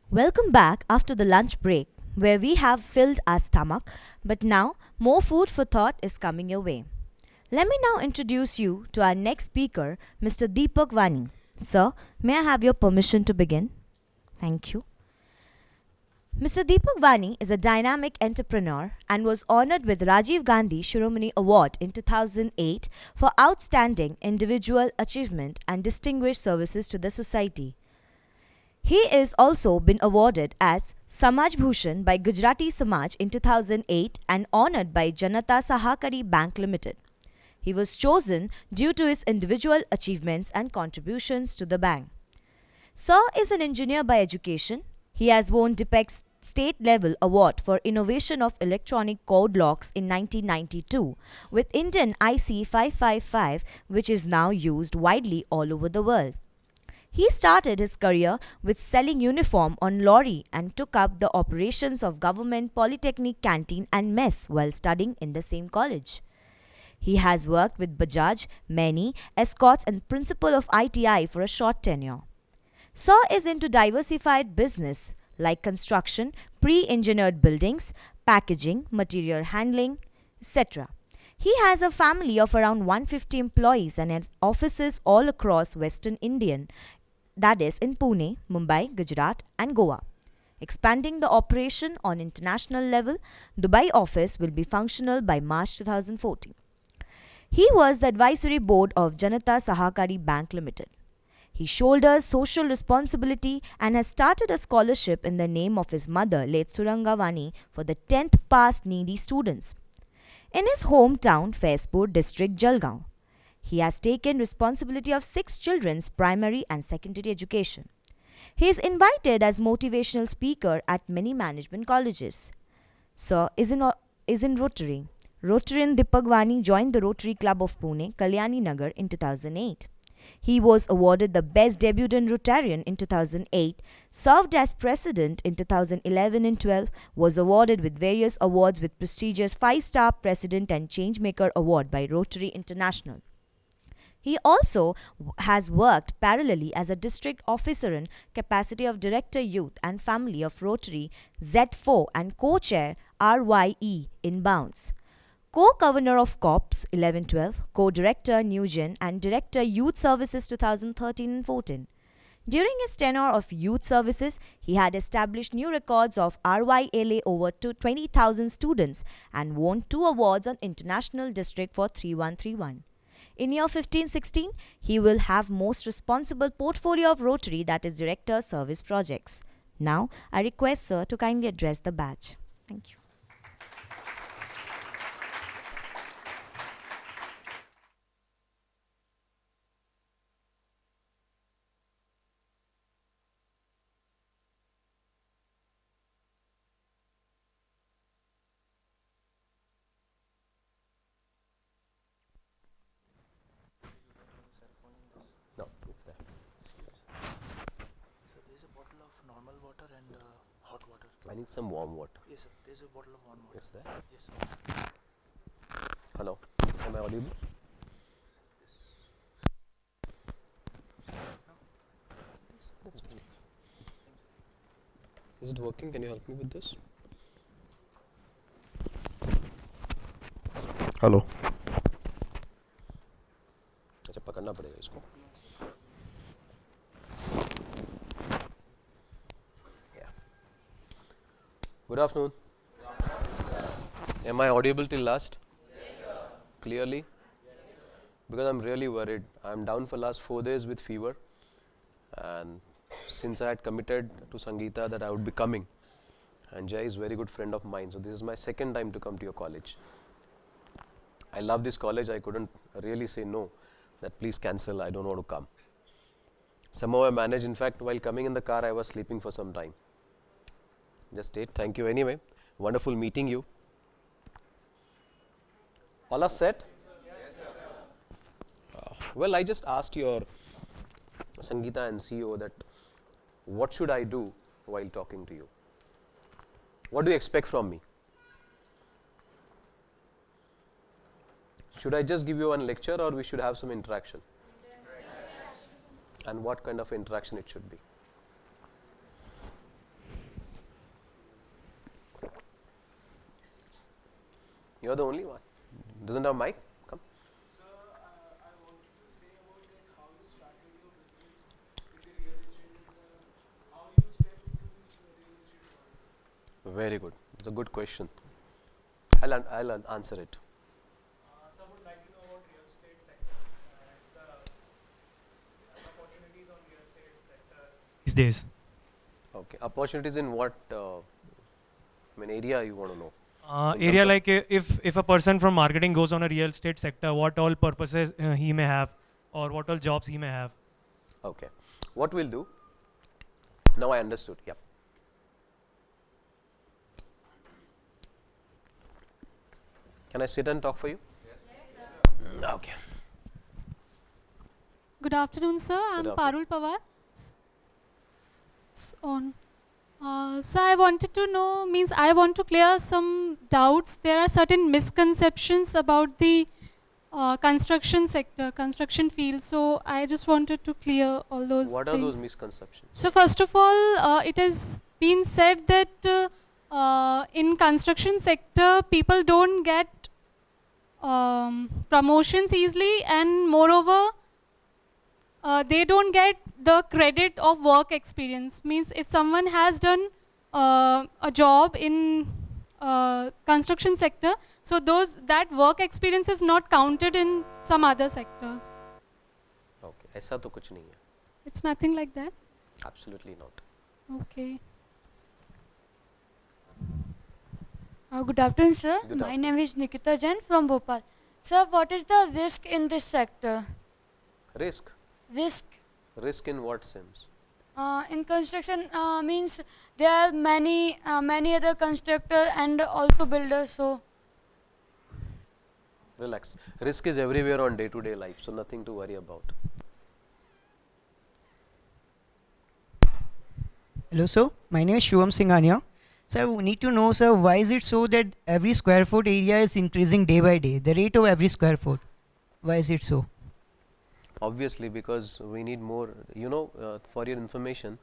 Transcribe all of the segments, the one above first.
Welcome back after the lunch break, where we have filled our stomach, but now more food for thought is coming your way. Let me now introduce you to our next speaker, Mr. Deepak Wani. Sir, may I have your permission to begin? Thank you. Mr. Deepak Wani is a dynamic entrepreneur and was honored with Rajiv Gandhi Shiromani Award in 2008 for outstanding individual achievement and distinguished services to the society. He is also been awarded as Samaj Bhushan by Gujarati Samaj in 2008 and honored by Janata Sahakari Bank Limited. He was chosen due to his individual achievements and contributions to the bank. Sir is an engineer by education. He has won DIPEC's state level award for innovation of electronic code locks in 1992 with Indian IC 555, which is now used widely all over the world. He started his career with selling uniform on lorry and took up the operations of government polytechnic canteen and mess while studying in the same college. He has worked with Bajaj, Many, Escorts and principal of ITI for a short tenure. Sir is into diversified business like construction, pre-engineered buildings, packaging, material handling, etc. He has a family of around 150 employees and has offices all across Western India, that is in Pune, Mumbai, Gujarat and Goa. Expanding the operation on international level, Dubai office will be functional by March 2014. He was the advisory board of Janata Sahakari Bank Limited. He shoulders social responsibility and has started a scholarship in the name of his mother, late Suranga Vani, for the 10th pass needy students. In his hometown, Faizpur district, Jalgaon, he has taken responsibility of 6 children's primary and secondary education. He is invited as motivational speaker at many management colleges. Sir is in Rotary. Rotarian Deepak Wani joined the Rotary Club of Pune, Kalyani Nagar in 2008. He was awarded the Best Debutant Rotarian in 2008, served as President in 2011 and 12, was awarded with various awards with prestigious 5-star President and Changemaker Award by Rotary International. He also has worked parallelly as a district officer in capacity of Director Youth and Family of Rotary Z4 and co-chair RYE in Bounds. Co-Governor of COPS 11-12, Co-Director Newgen and Director Youth Services 2013 and 14. During his tenure of youth services, he had established new records of RYLA over 20,000 students and won 2 awards on International District for 3131. In year 15-16, he will have most responsible portfolio of Rotary, that is Director Service Projects. Now, I request Sir to kindly address the batch. Thank you. No, it's there. So there's a bottle of normal water and hot water. I need some warm water. Yes, sir. There's a bottle of warm water. It's there. Yes, sir. Hello. Am I audible? That's fine. Is it working? Can you help me with this? Hello अच्छा पकड़ना पड़ेगा इसको Good afternoon. Am I audible till last? Yes, sir. Clearly? Yes, sir. Because I'm really worried. I'm down for last 4 days with fever, and since I had committed to Sangeeta that I would be coming, and Jai is a very good friend of mine, so this is my second time to come to your college. I love this college. I couldn't really say no, that please cancel, I don't want to come. Somehow I managed. In fact, while coming in the car, I was sleeping for some time. Just stayed. Thank you anyway. Wonderful meeting you. All are set? Yes, sir. Well, I just asked your Sangeeta and CEO that what should I do while talking to you? What do you expect from me? Should I just give you one lecture or we should have some interaction? And what kind of interaction it should be? You're the only one. Doesn't have mic? Come. Sir, I wanted to say about that how you started your business with the real estate and how you step into this real estate world. Very good. It's a good question. I'll answer it. Sir, would like to know about real estate sector and the opportunities on real estate sector these days. Okay. Opportunities in what area you want to know? In Area terms of- like if a person from marketing goes on a real estate sector, what all purposes he may have, or what all jobs he may have. Okay. What we'll do? Now I understood. Yeah. Can I sit and talk for you? Yes. Okay. Good afternoon, sir. I'm Good Parul Pawar. On. Sir, I wanted to know, means I want to clear some doubts. There are certain misconceptions about the construction sector, construction field. So I just wanted to clear all those What are things. those misconceptions? So first of all, it has been said that in construction sector, people don't get promotions easily, and moreover, they don't get the credit of work experience. Means if someone has done a job in construction sector, so that work experience is not counted in some other sectors. Okay. ऐसा तो कुछ नहीं है. It's nothing like that. Absolutely not. Okay. Good afternoon, sir. Good My afternoon. name is Nikita Jain from Bhopal. Sir, what is the risk in this sector? Risk. Risk Risk in what sense? in construction means there are many other constructors and also builders. So Relax. Risk is everywhere on day-to-day life, so nothing to worry about. Hello, sir. My name is Shivam Singhania. Sir, we need to know, sir, why is it so that every square foot area is increasing day by day? The rate of every square foot. Why is it so? Obviously, because we need more. For your information,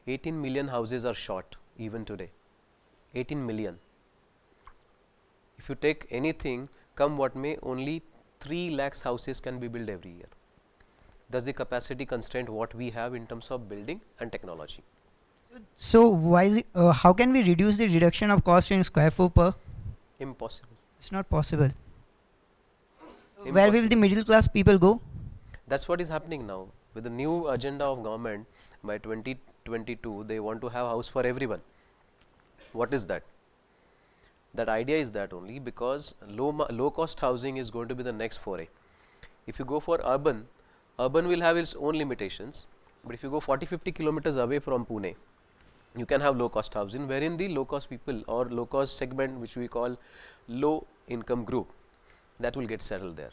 18 million houses are short even today. 18 million. If you take anything, come what may, only 3 lakhs houses can be built every year. That's the capacity constraint what we have in terms of building and technology. So, why is it, how can we reduce the reduction of cost in square foot per? Impossible. It's not possible. Where will the Impossible. middle class people go? That's what is happening now. With the new agenda of government, by 2022, they want to have house for everyone. What is that? That idea is that only because low cost housing is going to be the next foray. If you go for urban will have its own limitations. But if you go 40-50 kilometers away from Pune, you can have low cost housing, wherein the low cost people or low cost segment, which we call low income group, that will get settled there.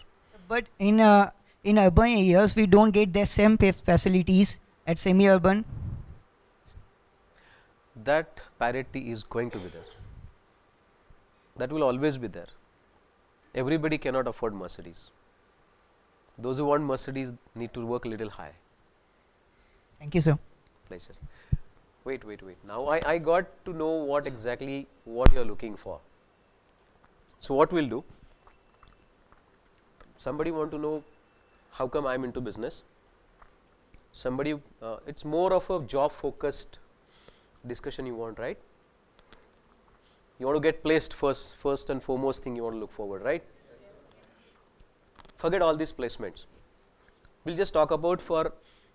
But in urban areas, we don't get the same facilities at semi-urban. That parity is going to be there. That will always be there. Everybody cannot afford Mercedes. Those who want Mercedes need to work a little high. Thank you, sir. Pleasure. Wait. Now I got to know what exactly what you are looking for. So what we'll do? Somebody want to know how come I'm into business? Somebody, it's more of a job focused discussion you want, right? You want to get placed first and foremost thing you want to look forward, right? Forget all these placements. We'll just talk about for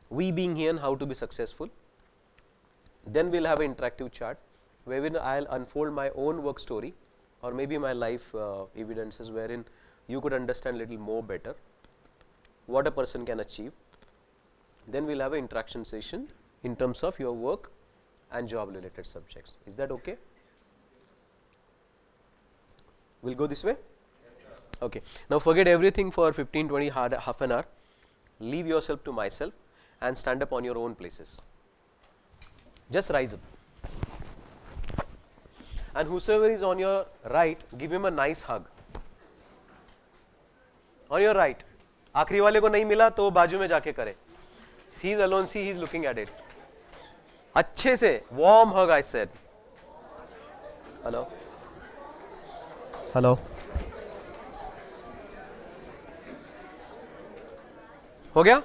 we being here and how to be successful. Then we'll have an interactive chart wherein I'll unfold my own work story or maybe my life evidences wherein you could understand a little more better what a person can achieve. Then we'll have an interaction session in terms of your work and job related subjects. Is that okay? We'll go this way? Okay. Now forget everything for 15-20 half an hour. Leave yourself to myself and stand up on your own places. Just rise up. And whosoever is on your right, give him a nice hug. On your right. आखिरी वाले को नहीं मिला तो बाजू में जाके करे. He is alone, see he is looking at it. अच्छे से, warm hug I said. Hello. Hello. हो गया?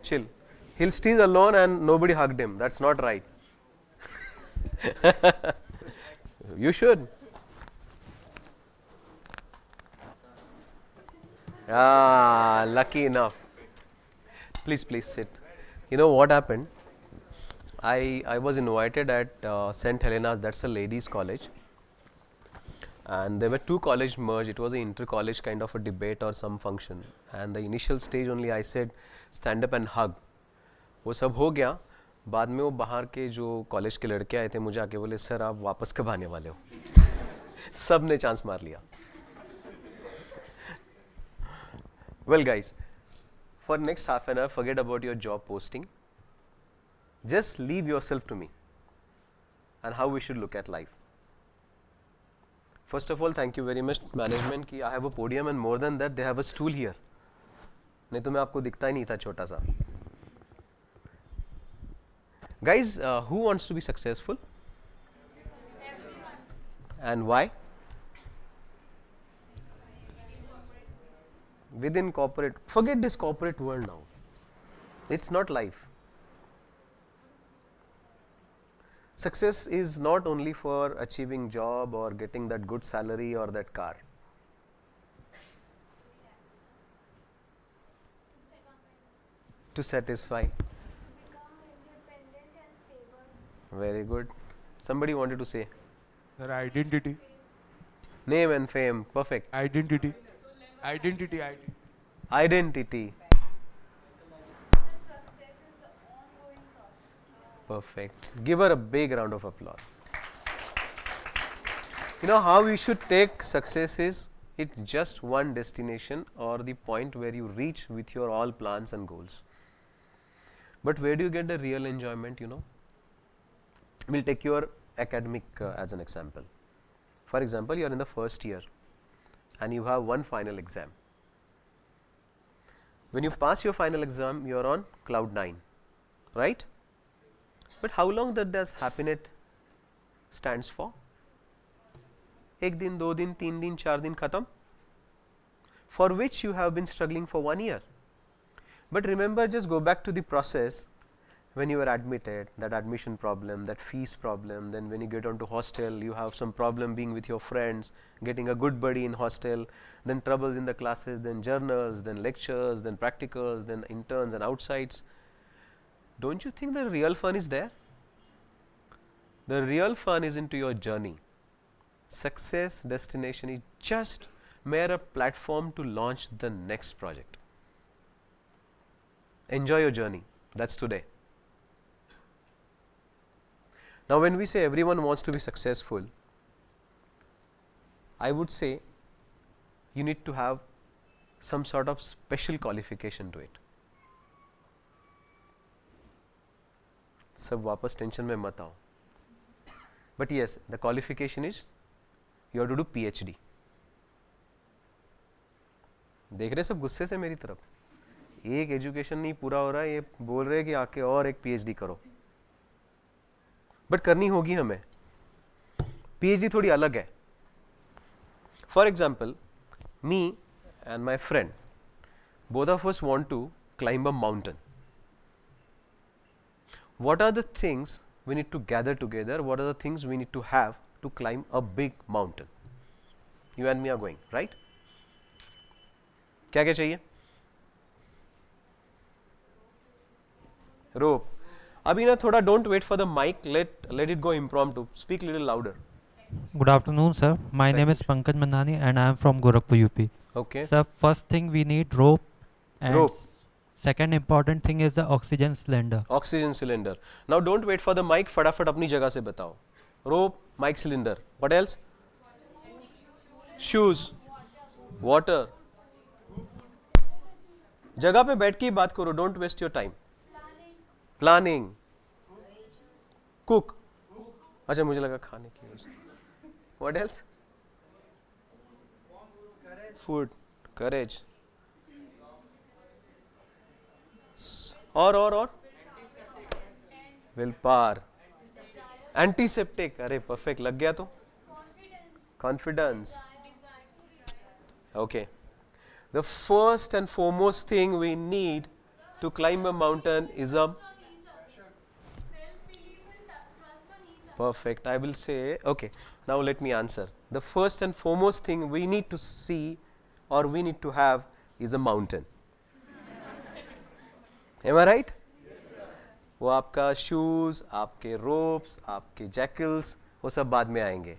Chill. He'll steal alone and nobody hugged him. That's not right. You should. Ah, lucky enough. Please, please sit. You know what happened? I was invited at St. Helena's, that's a ladies' college. And there were two colleges merged. It was an inter-college kind of a debate or some function. And the initial stage only I said, stand up and hug. वो सब हो गया. बाद में वो बाहर के जो कॉलेज के लड़के आए थे मुझे आके बोले सर आप वापस कब आने वाले हो. सब ने चांस मार लिया. Well guys, for next half an hour forget about your job posting. Just leave yourself to me and how we should look at life. First of all, thank you very much management कि I have a podium and more than that they have a stool here. नहीं तो मैं आपको दिखता ही नहीं था छोटा सा. Guys, who wants to be successful? Everyone. And why? Within corporate, forget this corporate world now. It's not life. Success is not only for achieving job or getting that good salary or that car. To satisfy. Very good. Somebody wanted to say. Sir, identity. Name and fame. Perfect. Identity. Identity. Identity. Perfect. Give her a big round of applause. You know how you should take success is it's just one destination or the point where you reach with your all plans and goals. But where do you get the real enjoyment, you know? We'll take your academic as an example. For example, you are in the first year and you have one final exam. When you pass your final exam, you are on cloud 9, right? But how long that does happiness stands for? एक दिन, दो दिन, तीन दिन, चार दिन खत्म. For which you have been struggling for 1 year. But remember, just go back to the process when you were admitted, that admission problem, that fees problem, then when you get onto hostel, you have some problem being with your friends, getting a good buddy in hostel, then troubles in the classes, then journals, then lectures, then practicals, then interns and outsides. Don't you think the real fun is there? The real fun is into your journey. Success destination is just mere a platform to launch the next project. Enjoy your journey. That's today. Now when we say everyone wants to be successful, I would say you need to have some sort of special qualification to it. सब वापस tension में मत आओ. But yes, the qualification is you have to do PhD. देख रहे सब गुस्से से मेरी तरफ. एक एजुकेशन नहीं पूरा हो रहा है, ये बोल रहे हैं कि आके और एक PhD करो. बट करनी होगी हमें. PhD थोड़ी अलग है. For example, me and my friend, both of us want to climb a mountain. What are the things we need to gather together? What are the things we need to have to climb a big mountain? You and me are going, right? क्या क्या चाहिए? Rope. अभी ना थोड़ा don't wait for the mic. Let it go impromptu. Speak little louder. Good afternoon, sir. My name is Pankaj Mandani and I am from Gorakhpur, UP. Okay. Sir, first thing we need rope and Rope. second important thing is the oxygen cylinder. Oxygen cylinder. Now don't wait for the mic. फटाफट अपनी जगह से बताओ. Rope, mic cylinder. What else? Shoes. Water. जगह पे बैठ के ही बात करो. Don't waste your time. Planning. Cook. अच्छा मुझे लगा खाने की. What else? Food. Courage. और विल पावर. एंटीसेप्टिक. अरे परफेक्ट लग गया तो. Confidence. Okay. The first and foremost thing we need to climb a mountain is a perfect. I will say, okay, now let me answer. The first and foremost thing we need to see or we need to have is a mountain. Am I right? Yes, sir. वो आपका shoes, आपके ropes, आपके jackals, वो सब बाद में आएंगे.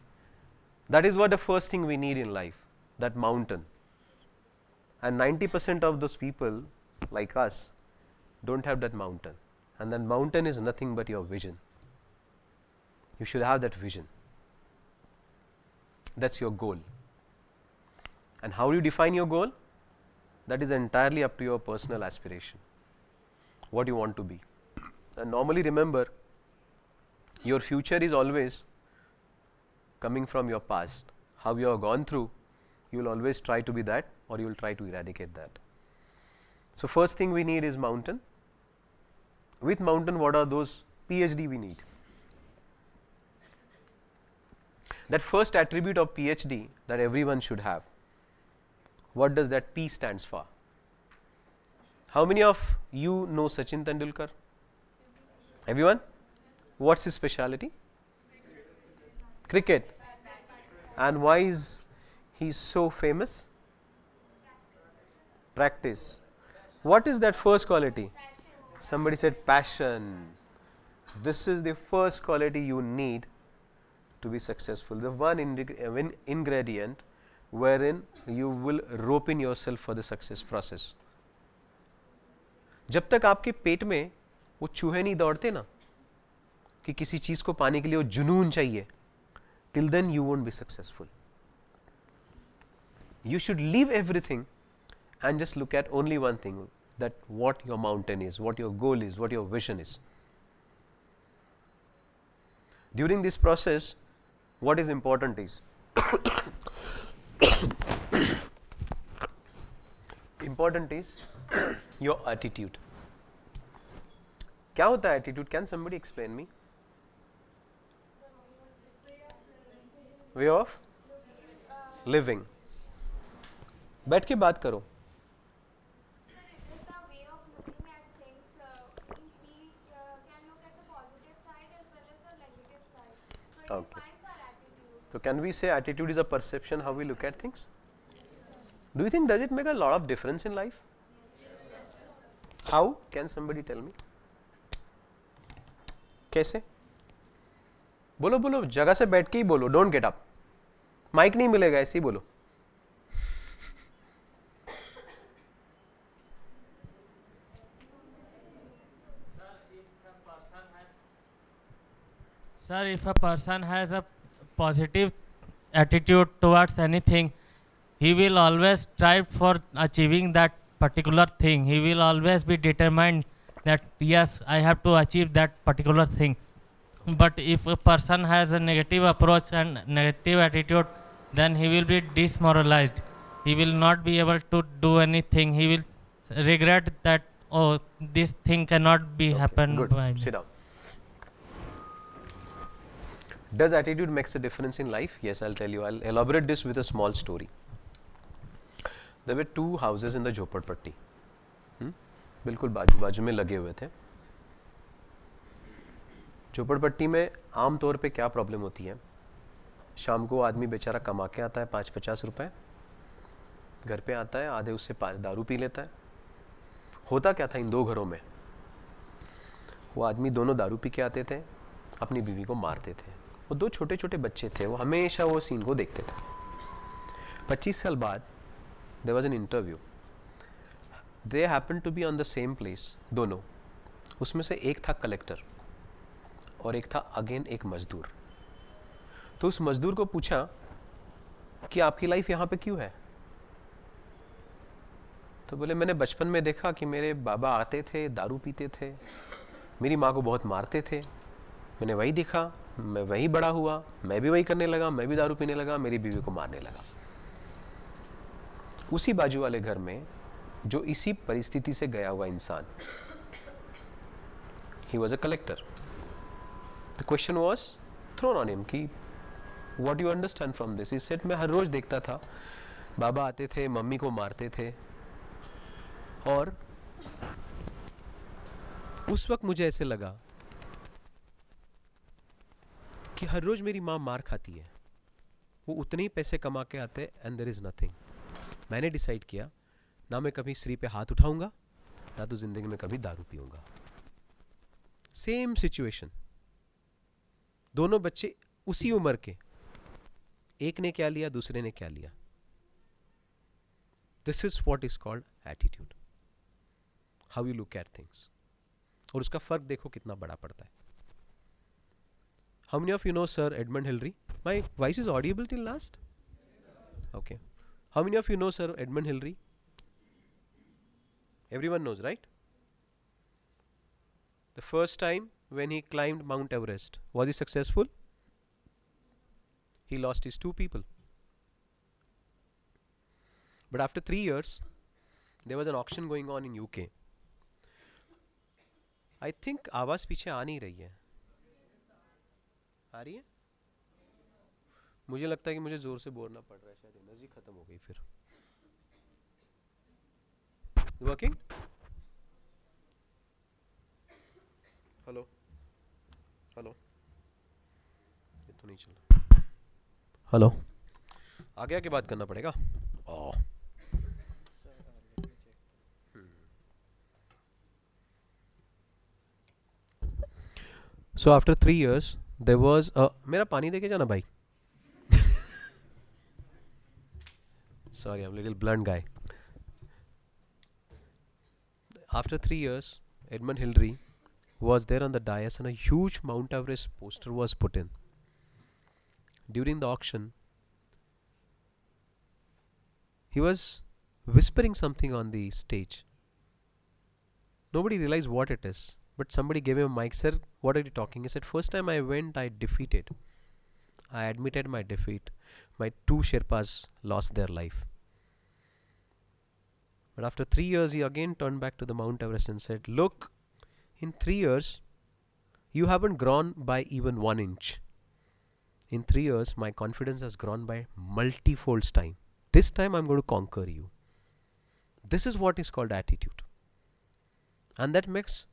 That is what the first thing we need in life, that mountain. And 90% of those people like us don't have that mountain. And that mountain is nothing but your vision. You should have that vision. That's your goal. And how you define your goal? That is entirely up to your personal aspiration. What you want to be. And normally remember, your future is always coming from your past. How you have gone through, you will always try to be that, or you will try to eradicate that. So first thing we need is mountain. With mountain, what are those PhD we need? That first attribute of PhD that everyone should have. What does that P stands for? How many of you know Sachin Tendulkar? Everyone? What's his specialty? Cricket. And why is he so famous? Practice. What is that first quality? Somebody said passion. This is the first quality you need to be successful. The one ingredient wherein you will rope in yourself for the success process. जब तक आपके पेट में वो चूहे नहीं दौड़ते ना कि किसी चीज को पाने के लिए वो जुनून चाहिए, till then you won't be successful. You should leave everything and just look at only one thing, that what your mountain is, what your goal is, what your vision is. During this process, what is important is important is your attitude. क्या होता है attitude? Can somebody explain me? Way of living. बैठ के बात करो. Sir, it is the way of looking at things. Means we can look at the positive side as well as the negative side. So it Okay. defines our attitude. So can we say attitude is a perception how we look at things? Do you think does it make a lot of difference in life? Yes. How? Can somebody tell me? कैसे? बोलो बोलो, जगह से बैठ के ही बोलो, don't get up. Mic नहीं मिलेगा, ऐसे ही बोलो. Sir, if a person has a positive attitude towards anything, he will always strive for achieving that particular thing. He will always be determined that yes, I have to achieve that particular thing. But if a person has a negative approach and negative attitude, then he will be demoralized. He will not be able to do anything. He will regret that, oh, this thing cannot be happened Good. by me. Sit down. Does attitude makes a difference in life? Yes, I'll tell you. I'll elaborate this with a small story. There were two houses in the झोपड़पट्टी. बिल्कुल बाजू बाजू में लगे हुए थे. झोपड़पट्टी में आम तौर पे क्या प्रॉब्लम होती है? शाम को आदमी बेचारा कमा के आता है 5-50 रुपए, घर पे आता है, आधे उससे दारू पी लेता है. होता क्या था इन दो घरों में? वो आदमी दोनों दारू पी के आते थे, अपनी बीवी को मारते थे. वो दो छोटे छोटे बच्चे थे, वो हमेशा वो सीन को देखते थे. 25 साल बाद there was an interview. They happen to be on the same place, दोनों. उसमें से एक था कलेक्टर और एक था अगेन एक मजदूर. तो उस मजदूर को पूछा कि आपकी लाइफ यहाँ पे क्यों है? तो बोले मैंने बचपन में देखा कि मेरे बाबा आते थे, दारू पीते थे, मेरी माँ को बहुत मारते थे, मैंने वही देखा, मैं वही बड़ा हुआ, मैं भी वही करने लगा, मैं भी दारू पीने लगा, मेरी बीवी को मारने लगा. उसी बाजू वाले घर में जो इसी परिस्थिति से गया हुआ इंसान, he was a collector. The question was thrown on him कि what do you understand from this? He said मैं हर रोज देखता था बाबा आते थे, मम्मी को मारते थे, और उस वक्त मुझे ऐसे लगा कि हर रोज मेरी माँ मार खाती है, वो उतने ही पैसे कमा के आते एंड देयर इज नथिंग. मैंने डिसाइड किया, ना मैं कभी स्त्री पे हाथ उठाऊंगा, ना तो जिंदगी में कभी दारू पीऊंगा. सेम सिचुएशन, दोनों बच्चे उसी उम्र के, एक ने क्या लिया, दूसरे ने क्या लिया. This is what is called attitude, how you look at things. और उसका फर्क देखो कितना बड़ा पड़ता है. How many of you know sir Edmund Hillary? My voice is Audible till last? Okay. How many of you know sir Edmund Hillary? Everyone knows, right? The first time when he climbed Mount Everest, was he successful? He lost his 2 people. But after 3 years, there was an auction going on in UK. I think आवाज पीछे आ नहीं रही है. आ रही है? मुझे लगता है कि मुझे जोर से बोलना पड़ रहा है, शायद एनर्जी खत्म हो गई फिर. Working? हेलो हेलो, ये तो नहीं चल रहा. हेलो, आगे आके बात करना पड़ेगा. So after 3 years there was a, मेरा पानी देके जाना भाई. Sorry, I'm a little blunt guy. After 3 years, Edmund Hillary was there on the dais and a huge Mount Everest poster was put in. During the auction, he was whispering something on the stage. Nobody realized what it is, but somebody gave him a mic. Sir, what are you talking? He said, first time I went, I defeated. I admitted my defeat. My 2 Sherpas lost their life. But after 3 years, he again turned back to the Mount Everest and said, look, in 3 years, you haven't grown by even 1 inch. In 3 years, my confidence has grown by multi-folds time. This time, I'm going to conquer you. This is what is called attitude. And that makes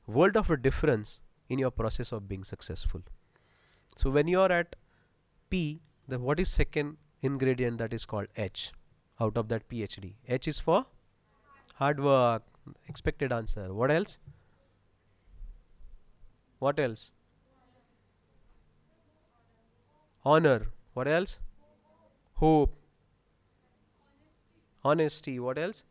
world of a difference in your process of being successful. So when you are at P, then what is second ingredient that is called H out of that PhD? H is for hard work, expected answer. What else? What else? Honor. What else? Hope. Honesty. What else?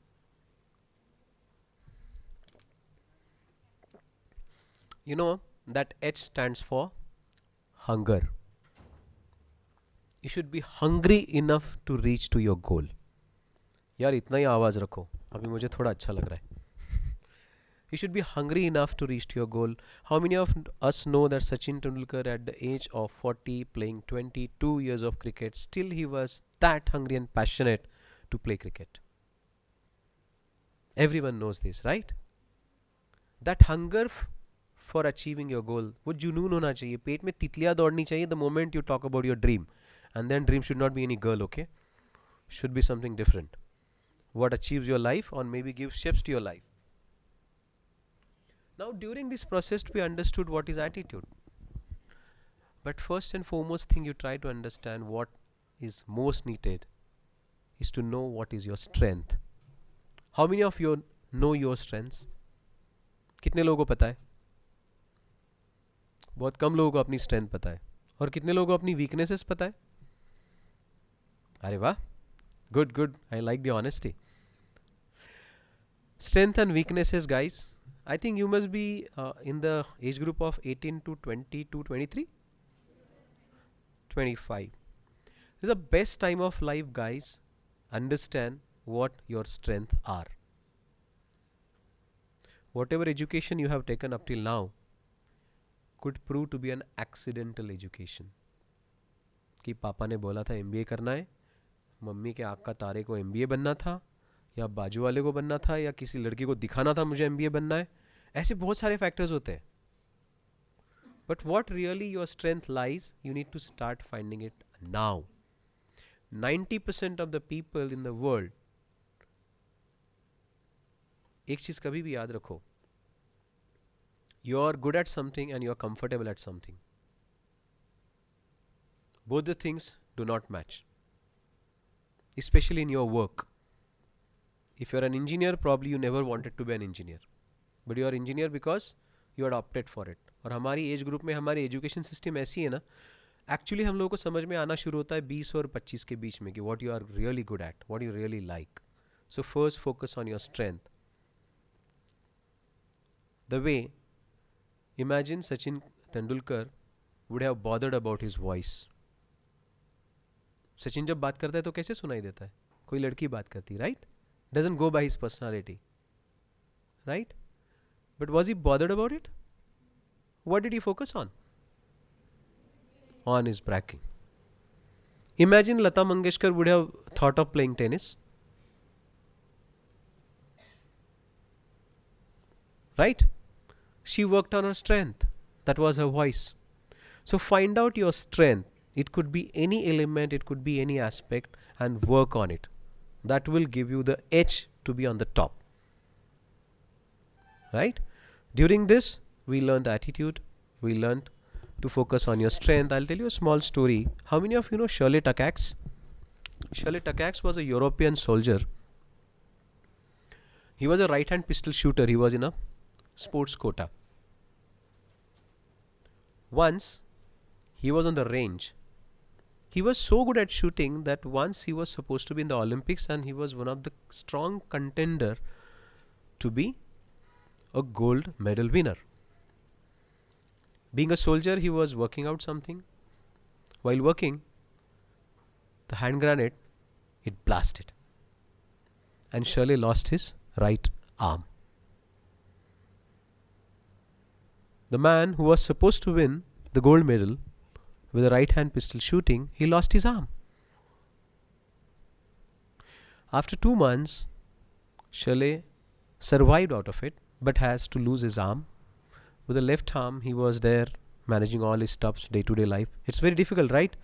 You know that H stands for hunger. You should be hungry enough to reach to your goal. यार इतना ही आवाज रखो, अभी मुझे थोड़ा अच्छा लग रहा है. You should be hungry enough to reach to your goal. How many of us know that Sachin Tendulkar at the age of 40 playing 22 years of cricket, still he was that hungry and passionate to play cricket? Everyone knows this, right? That hunger for achieving your goal, वो जुनून होना चाहिए, पेट में तितलियां दौड़नी चाहिए the moment you talk about your dream. And then dream should not be any girl, okay? Should be something different. What achieves your life or maybe gives shapes to your life. Now during this process we understood what is attitude. But first and foremost thing you try to understand what is most needed is to know what is your strength. How many of you know your strengths? कितने लोगों को पता है? बहुत कम लोगों को अपनी strength पता है. और कितने लोगों को अपनी वीकनेसेस पता है? अरे वाह, good, good. I like the honesty. Strength and weaknesses, guys. I think you must be in the age group of 18 to 20 to 23, 25. This is the best time of life, guys. Understand what your strengths are. Whatever education you have taken up till now could prove to be an accidental education. कि पापा ने बोला था MBA करना है, mummy के आँख का तारे को MBA बनना था, या बाजू वाले को बनना था, या किसी लड़की को दिखाना था मुझे MBA बनना है. ऐसे बहुत सारे फैक्टर्स होते हैं. But what really your strength lies, you need to start finding it now. 90% of the people in the world, एक चीज कभी भी याद रखो, you are good at something and you are comfortable at something. Both the things do not match, especially in your work. If you are an engineer, probably you never wanted to be an engineer, but you are engineer because you had opted for it. और हमारी age group में हमारी education system ऐसी है ना, actually हम लोगों को समझ में आना शुरू होता है 20 और 25 के बीच में कि what you are really good at, what you really like. So first focus on your strength. The way, imagine Sachin Tendulkar would have bothered about his voice. Sachin जब बात करता है तो कैसे सुनाई देता है? कोई लड़की बात करती, right? Doesn't go by his personality, right? But was he bothered about it? What did he focus on? On his bragging. Imagine Lata Mangeshkar would have thought of playing tennis, right? She worked on her strength. That was her voice. So find out your strength. It could be any element, it could be any aspect, and work on it. That will give you the edge to be on the top. Right? During this, we learned attitude. We learned to focus on your strength. I'll tell you a small story. How many of you know Shirley Takacs? Shirley Takacs was a European soldier. He was a right-hand pistol shooter. He was in a sports quota. Once he was on the range. He was so good at shooting that once he was supposed to be in the Olympics and he was one of the strong contender to be a gold medal winner. Being a soldier, he was working out something. While working, the hand grenade, it blasted. And Shirley lost his right arm. The man who was supposed to win the gold medal with a right-hand pistol shooting, he lost his arm. After 2 months, Shirley survived out of it, but has to lose his arm. With the left arm, he was there managing all his stuffs, day-to-day life. It's very difficult, right?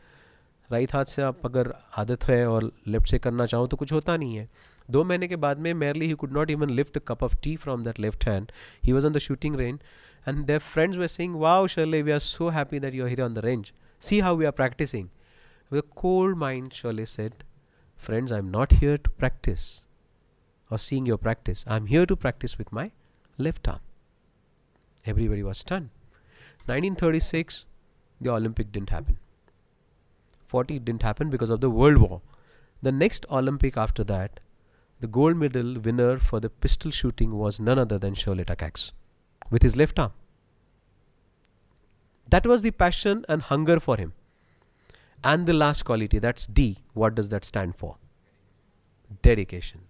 Right हाथ से आप अगर आदत है और left से करना चाहो तो कुछ होता नहीं है. 2 महीने के बाद में merely he could not even lift a cup of tea from that left hand. He was on the shooting range and their friends were saying, wow Shirley, we are so happy that you are here on the range. See how we are practicing. With a cold mind, Shirley said, friends, I am not here to practice or seeing your practice. I am here to practice with my left arm. Everybody was stunned. 1936, the Olympic didn't happen. 40 didn't happen because of the World War. The next Olympic after that, the gold medal winner for the pistol shooting was none other than Shirley Takacs with his left arm. That was the passion and hunger for him. And the last quality, that's D. What does that stand for? Dedication.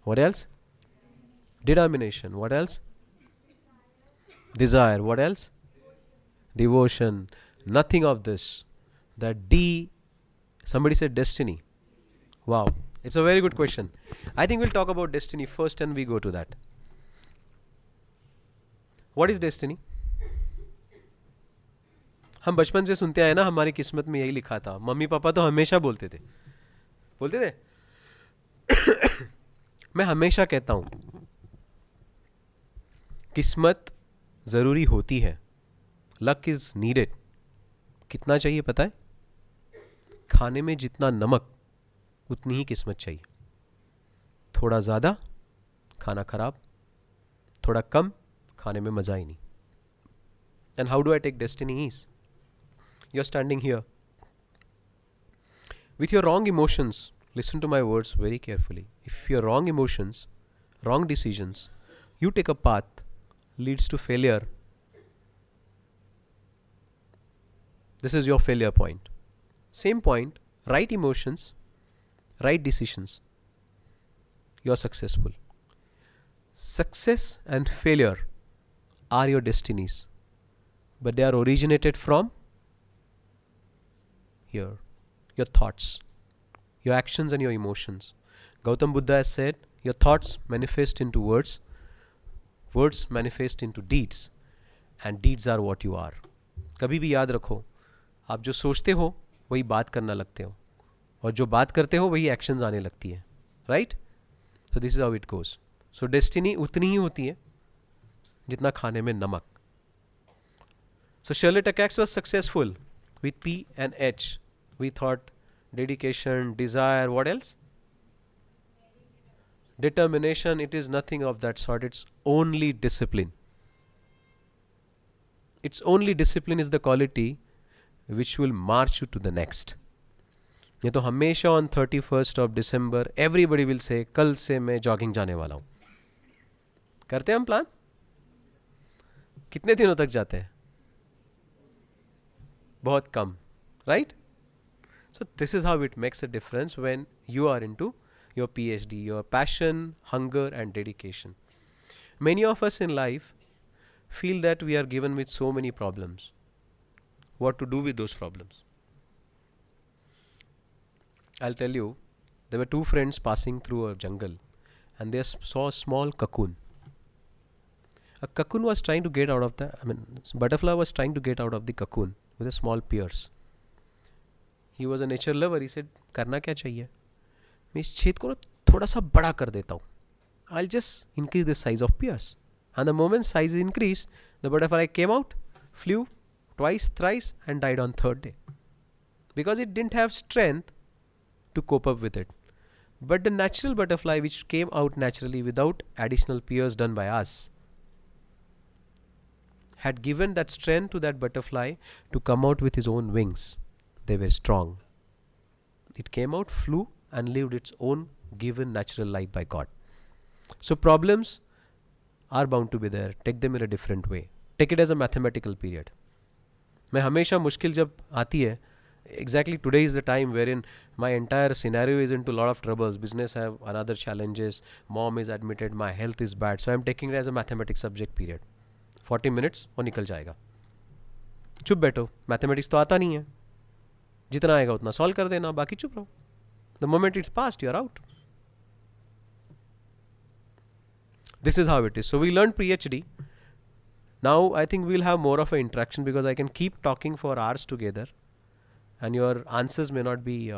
What else? Determination. What else? Desire. What else? Devotion. Nothing of this. That D, somebody said destiny. Wow. It's a very good question. I think we'll talk about destiny first and we go to that. What is destiny? हम बचपन से सुनते आए ना, हमारी किस्मत में यही लिखा था. मम्मी पापा तो हमेशा बोलते थे. मैं हमेशा कहता हूं किस्मत जरूरी होती है. Luck is needed. कितना चाहिए पता है? खाने में जितना नमक उतनी ही किस्मत चाहिए. थोड़ा ज़्यादा खाना खराब, थोड़ा कम खाने में मज़ा ही नहीं. And how do I take destiny is? You're standing here. With your wrong emotions, listen to my words very carefully. If your wrong emotions, wrong decisions, you take a path leads to failure. This is your failure point. Same point, right emotions, right decisions, you're successful. Success and failure are your destinies, but they are originated from here, your thoughts, your actions and your emotions. Gautam Buddha has said, your thoughts manifest into words, words manifest into deeds, and deeds are what you are. कभी भी याद रखो, आप जो सोचते हो वही बात करना लगते हो. और जो बात करते हो वही एक्शंस आने लगती है, right? So this is how it goes. So destiny उतनी ही होती है जितना खाने में नमक. So Shirley Takacs was successful with P and H. We thought dedication, desire, what else? Determination. It is nothing of that sort. It's only discipline. It's only discipline is the quality which will march you to the next. ये तो हमेशा on 31st of December everybody will say कल से मैं jogging जाने वाला हूँ. करते हैं हम प्लान? कितने दिनों तक जाते हैं? बहुत कम, right? So this is how it makes a difference when you are into your PhD, your passion, hunger and dedication. Many of us in life feel that we are given with so many problems. What to do with those problems? I'll tell you, there were two friends passing through a jungle and they saw a small cocoon. A cocoon was trying to get out of butterfly was trying to get out of the cocoon with a small pierce. He was a nature lover. He said, करना क्या चाहिए? मैं इस छेद को ना थोड़ा सा बड़ा कर देता हूँ. I'll just increase the size of pierce. And the moment size increased, the butterfly came out, flew twice, thrice and died on third day. Because it didn't have strength to cope up with it. But the natural butterfly which came out naturally without additional pierce done by us had given that strength to that butterfly to come out with his own wings. They were strong. It came out, flew and lived its own given natural life by God. So problems are bound to be there. Take them in a different way. Take it as a mathematical period. मैं हमेशा मुश्किल जब आती है, exactly today is the time wherein my entire scenario is into a lot of troubles. Business have another challenges. Mom is admitted. My health is bad. So I'm taking it as a mathematics subject period. 40 minutes और निकल जाएगा. चुप बैठो, mathematics तो आता नहीं है, जितना आएगा उतना सॉल्व कर देना, बाकी चुप रहो. The moment it's passed, you're out. This is how it is. So we learned PhD. Now I think we'll have more of an interaction because I can keep talking for hours together and your answers may not be,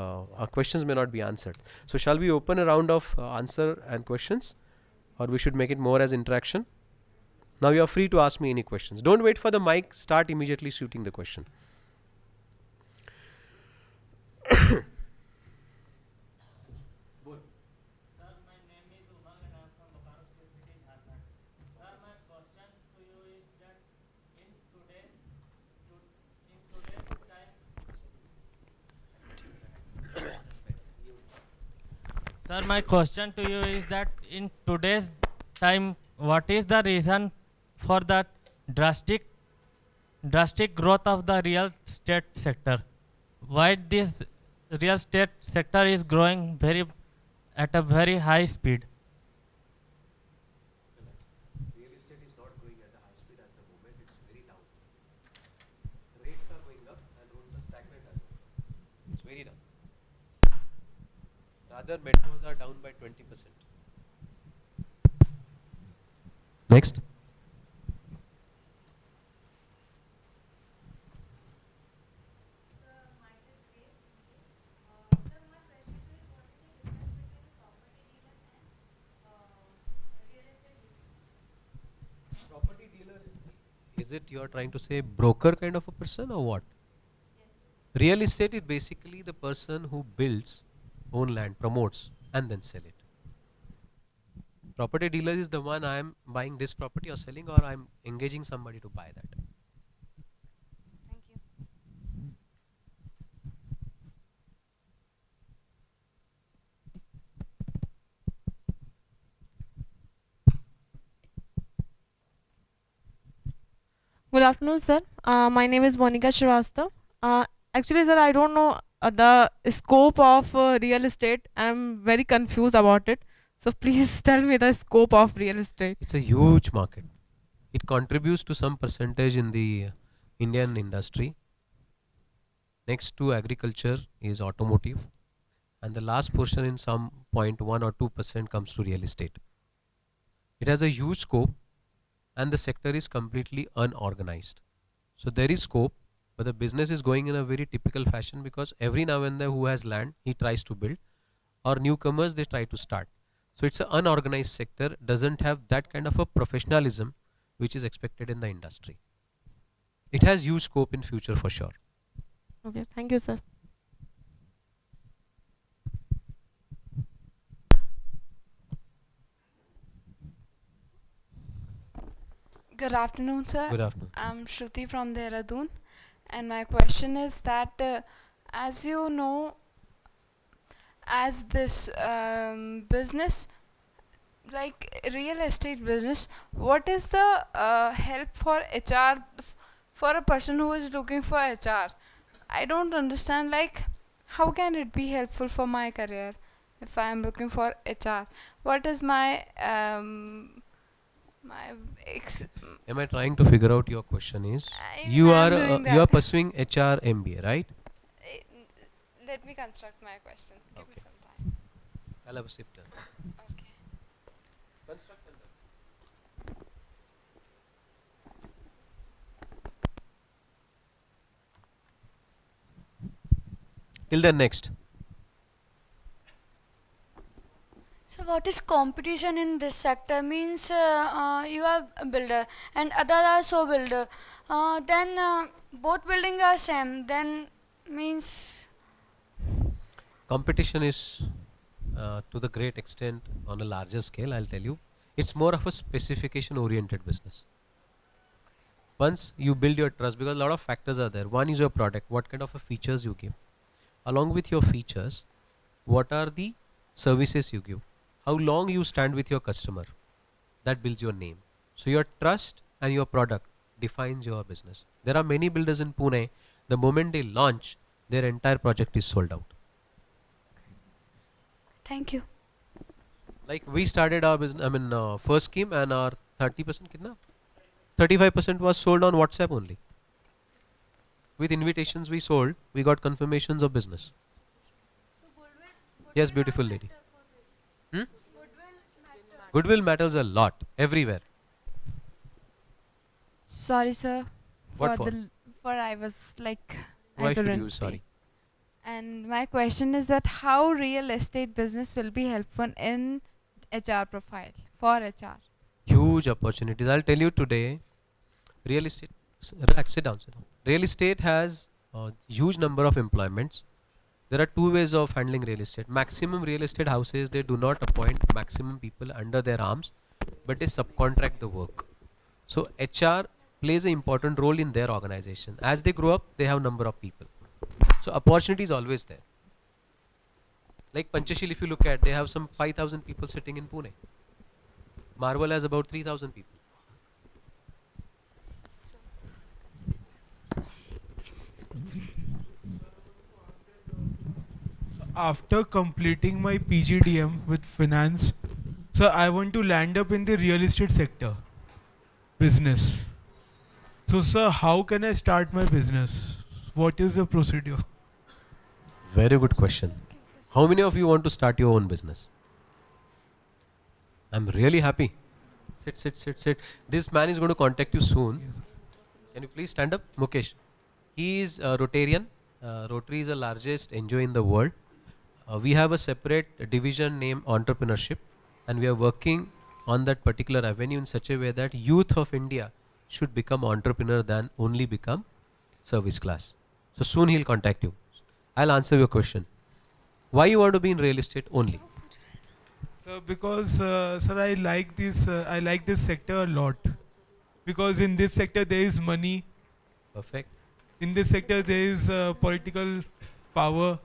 questions may not be answered. So shall we open a round of answer and questions, or we should make it more as interaction? Now you are free to ask me any questions. Don't wait for the mic. Start immediately shooting the question. Sir, my question to you is that in today's time, what is the reason for the drastic growth of the real estate sector? Why this real estate sector is growing at a very high speed? Real estate is not growing at a high speed at the moment. It's very down. Rates are going up and roads are stagnant as well. It's very down. Rather, metros are down by 20%. Next. Property dealer, is it you are trying to say broker kind of a person or what? Yes. Real estate is basically the person who builds, own land, promotes and then sell it. Property dealer is the one I am buying this property or selling, or I am engaging somebody to buy that. Thank you. Good afternoon, sir. My name is Monica Shrivastava. Actually, sir, I don't know the scope of real estate. I'm very confused about it. So please tell me the scope of real estate. It's a huge market. It contributes to some percentage in the Indian industry. Next to agriculture is automotive, and the last portion in some 0.1 or 2% comes to real estate. It has a huge scope and the sector is completely unorganized. So there is scope, but But the business is going in a very typical fashion because every now and then who has land, he tries to build, or newcomers, they try to start. So it's an unorganized sector, doesn't have that kind of a professionalism which is expected in the industry. It has huge scope in future for sure. Okay, thank you, sir. Good afternoon, sir. Good afternoon. I'm Shruti from Dehradun, and my question is that, as you know, as this business, like real estate business, what is the help for HR for a person who is looking for HR? I don't understand. Like, how can it be helpful for my career if I am looking for HR? What is my my Am I trying to figure out your question is, Even you I'm are doing you are that. pursuing HR MBA, right? Let me construct my question. Give me Okay. some time. I'll have a sip then. Okay. Construct and then. Till then, next. So what is competition in this sector? Means you are a builder and other are so builder. Then both building are same. Then means Competition is to the great extent on a larger scale, I'll tell you. It's more of a specification oriented business. Once you build your trust, because a lot of factors are there. One is your product, what kind of a features you give. Along with your features, what are the services you give. How long you stand with your customer. That builds your name. So your trust and your product defines your business. There are many builders in Pune, the moment they launch, their entire project is sold out. thank you. Like we started our business, first scheme, and our 30% kitna? 35% was sold on WhatsApp only. With invitations we sold, we got confirmations of business. Yes, beautiful lady. Goodwill matters a lot, everywhere. Sorry, sir. What for? For I was like I Why should couldn't you? Sorry. speak. And my question is that how real estate business will be helpful in HR profile for HR. Huge opportunities. I'll tell you today, real estate, relax, sit down, sit down. Real estate has a huge number of employments. There are two ways of handling real estate. Maximum real estate houses, they do not appoint maximum people under their arms, but they subcontract the work. So HR plays an important role in their organization. As they grow up, they have number of people. So opportunity is always there. Like Panchashil, if you look at, they have some 5,000 people sitting in Pune. Marvel has about 3,000 people. After completing my PGDM with finance, so I want to land up in the real estate sector business. So, sir, how can I start my business? What is the procedure? Very good question. How many of you want to start your own business? I'm really happy. Sit, sit, sit, sit. This man is going to contact you soon. Can you please stand up? Mukesh. He is a Rotarian. Rotary is the largest NGO in the world. We have a separate division named entrepreneurship, and we are working on that particular avenue in such a way that youth of India should become entrepreneur than only become service class. So soon he'll contact you. I'll answer your question. Why you want to be in real estate only? Sir, because sir, I like this sector a lot. Because in this sector there is money. Perfect. In this sector there is political power.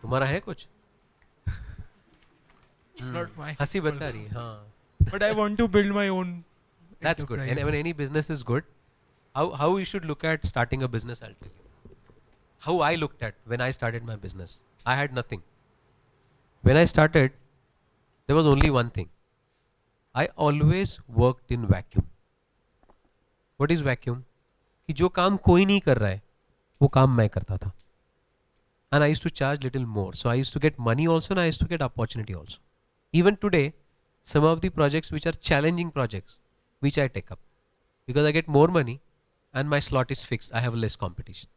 तुम्हारा है कुछ? Not my. हंसी बता रही है, हाँ. But I want to build my own. That's good. And enterprise. when any business is good, how you should look at starting a business, I'll tell you. How I looked at when I started my business. I had nothing. When I started, there was only one thing. I always worked in vacuum. What is vacuum? कि जो काम कोई नहीं कर रहा है, वो काम मैं करता था. And I used to charge little more. So I used to get money also, and I used to get opportunity also. Even today, some of the projects which are challenging projects, which I take up, because I get more money and my slot is fixed. I have less competition.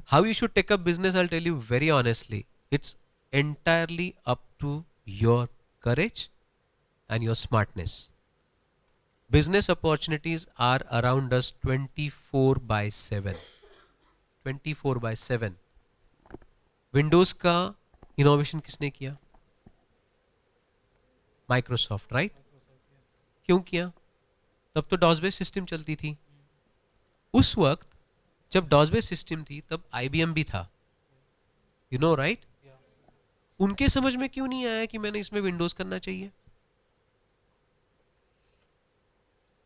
How you should take up business, I'll tell you very honestly. It's entirely up to your courage and your smartness. Business opportunities are around us 24 by 7. 24 by 7. Windows का innovation किसने किया? Microsoft, right? क्यों किया? तब तो DOS based system चलती थी. उस वक्त जब डॉस बेस्ड सिस्टम थी तब आईबीएम भी था, यू नो, राइट? उनके समझ में क्यों नहीं आया कि मैंने इसमें विंडोज करना चाहिए?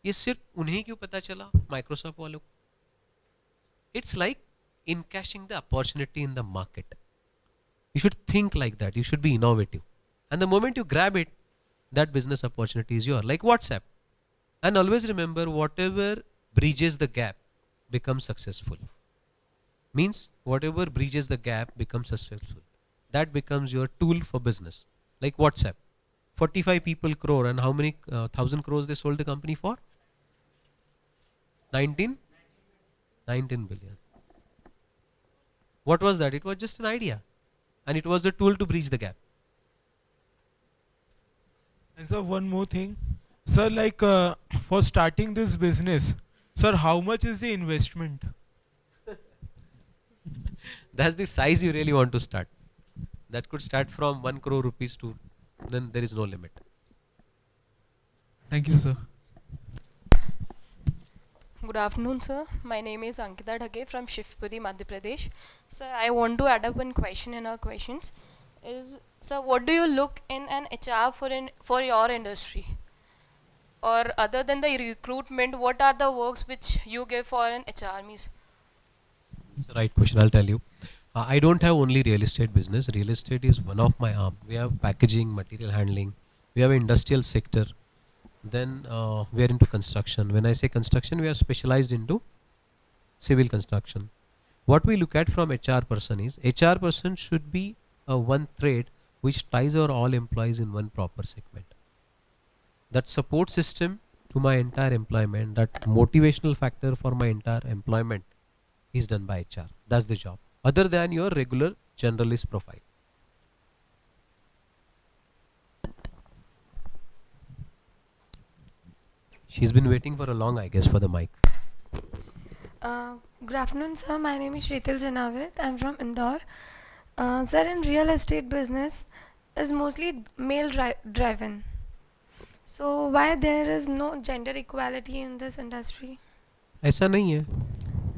ये सिर्फ उन्हें क्यों पता चला, माइक्रोसॉफ्ट वालों को? It's like encashing the opportunity in the market. You should think like that. You should be innovative. And the moment you grab it, that business opportunity is yours. Like WhatsApp. And always remember, whatever bridges the gap becomes successful. Means whatever bridges the gap becomes successful. That becomes your tool for business. Like WhatsApp. 45 people crore, and how many 1,000 crores they sold the company for? 19 billion. What was that? It was just an idea, and it was the tool to bridge the gap. And sir, one more thing, sir, like for starting this business, sir, how much is the investment? That's the size you really want to start. That could start from 1 crore rupees to, then there is no limit. Thank you, sir. Good afternoon, sir. My name is Ankita Dhage from Shivpuri, Madhya Pradesh. Sir, I want to add up one question in our questions. Sir, what do you look in an HR for your industry? Or other than the recruitment, what are the works which you give for an HR? It's the right question, I'll tell you. I don't have only real estate business. Real estate is one of my arm. We have packaging, material handling. We have an industrial sector. Then we are into construction. When I say construction, we are specialized into civil construction. What we look at from HR person is, HR person should be a one thread which ties our all employees in one proper segment. That support system to my entire employment, that motivational factor for my entire employment is done by HR. That's the job. Other than your regular generalist profile. She's been waiting for a long, I guess, for the mic. Good afternoon, sir. My name is Shritil Janavit. I'm from Indore. Sir, in real estate business is mostly male driven. So why there is no gender equality in this industry? ऐसा नहीं है.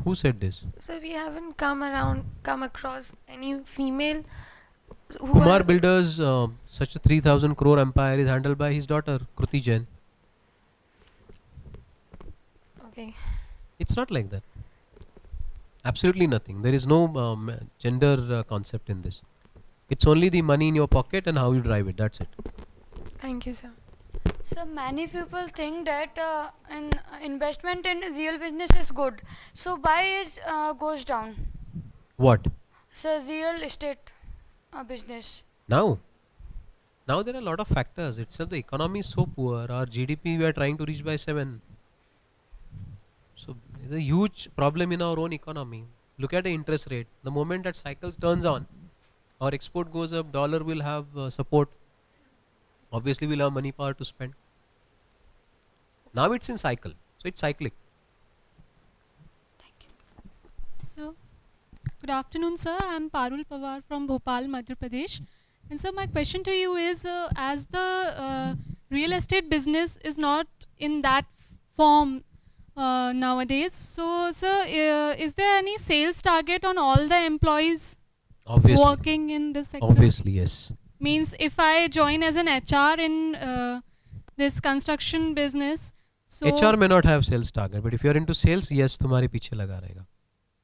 Who said this? So we haven't come across any female. Kumar Builders, such a 3,000 crore empire is handled by his daughter, Kruti Jain. Okay. It's not like that. Absolutely nothing. There is no gender concept in this. It's only the money in your pocket and how you drive it. That's it. Thank you, sir. So many people think that an investment in real business is good. So why it goes down? What? So real estate business. Now there are a lot of factors. Itself the economy is so poor. Our GDP we are trying to reach by 7. So there's a huge problem in our own economy. Look at the interest rate. The moment that cycle turns on, our export goes up, dollar will have support. Obviously we'll have money power to spend. Now it's in cycle. So it's cyclic. So, good afternoon, sir. I'm Parul Pawar from Bhopal, Madhya Pradesh. And so my question to you is, as the real estate business is not in that form nowadays, so sir, is there any sales target on all the employees Obviously. working in this sector? Obviously, yes. Means if I join as an HR in this construction business, so HR may not have sales target, but if you are into sales, yes, तुम्हारे पीछे लगा रहेगा.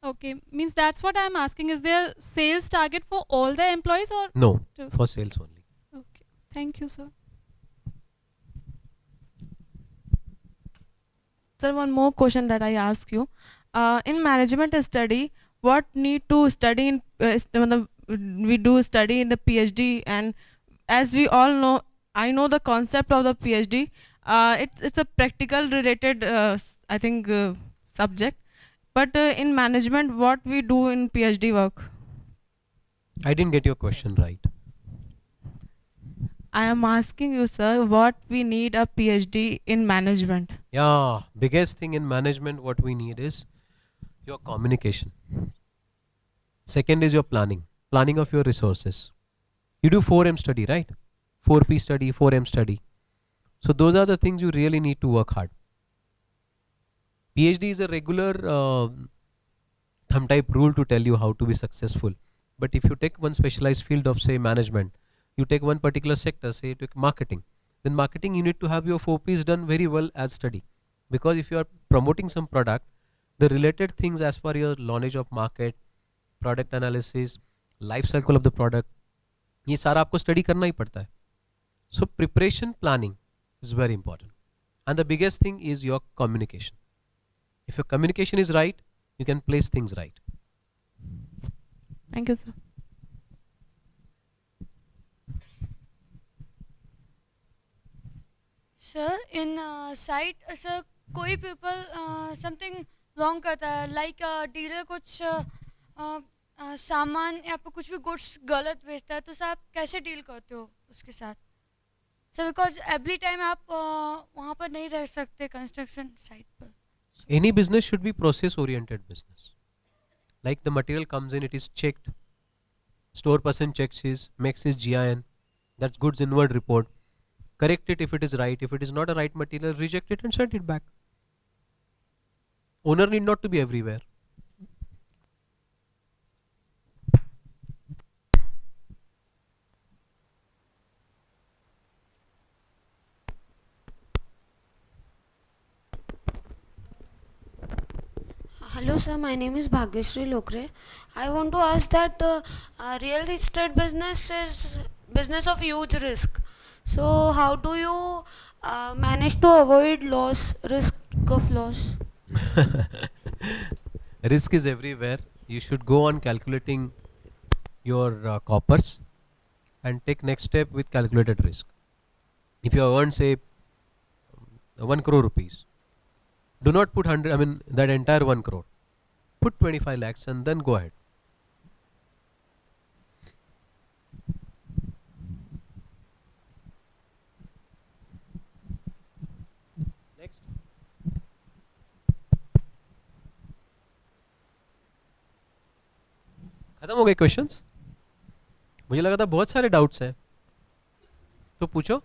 okay, means that's what I'm asking. Is there sales target for all the employees or No, for sales only. Okay, thank you, sir. Sir, one more question that I ask you. In management study, what need to study in we do study in the PhD, and as we all know, I know the concept of the PhD. It's a practical related I think subject. But in management, what we do in PhD work? I didn't get your question right. I am asking you, sir, what we need a PhD in management. Yeah, biggest thing in management what we need is your communication. Second is your planning of your resources. You do 4M study, right? 4P study, 4M study. So those are the things you really need to work hard. PhD is a regular thumb type rule to tell you how to be successful. But if you take one specialized field of say management, you take one particular sector, say you take marketing, then marketing you need to have your 4Ps done very well as study. Because if you are promoting some product, the related things as per your knowledge of market, product analysis, life cycle of the product, ये सारा आपको study करना ही पड़ता है. So preparation planning is very important. And the biggest thing is your communication. If your communication is right, you can place things right. Thank you, sir. Sir, in site, sir, कोई people something wrong करता है, like dealer कुछ सामान या फिर कुछ भी goods गलत बेचता है, तो सर आप कैसे deal करते हो उसके साथ? Sir, because every time आप वहाँ पर नहीं रह सकते construction site पर. Any business should be process oriented business. Like the material comes in, it is checked. Store person checks his, makes his GIN. That's goods inward report. Correct it if it is right. If it is not a right material, reject it and send it back. Owner need not to be everywhere. Hello sir, my name is Bhagyashree Lokre. I want to ask that real estate business is business of huge risk. So how do you manage to avoid risk of loss? Risk is everywhere. You should go on calculating your coppers and take next step with calculated risk. If you have earned say 1 crore rupees, do not put 100, I mean that entire 1 crore. Put 25 lakhs and then go ahead. Next. खत्म हो गए questions? मुझे लगा था बहुत सारे doubts हैं, तो पूछो.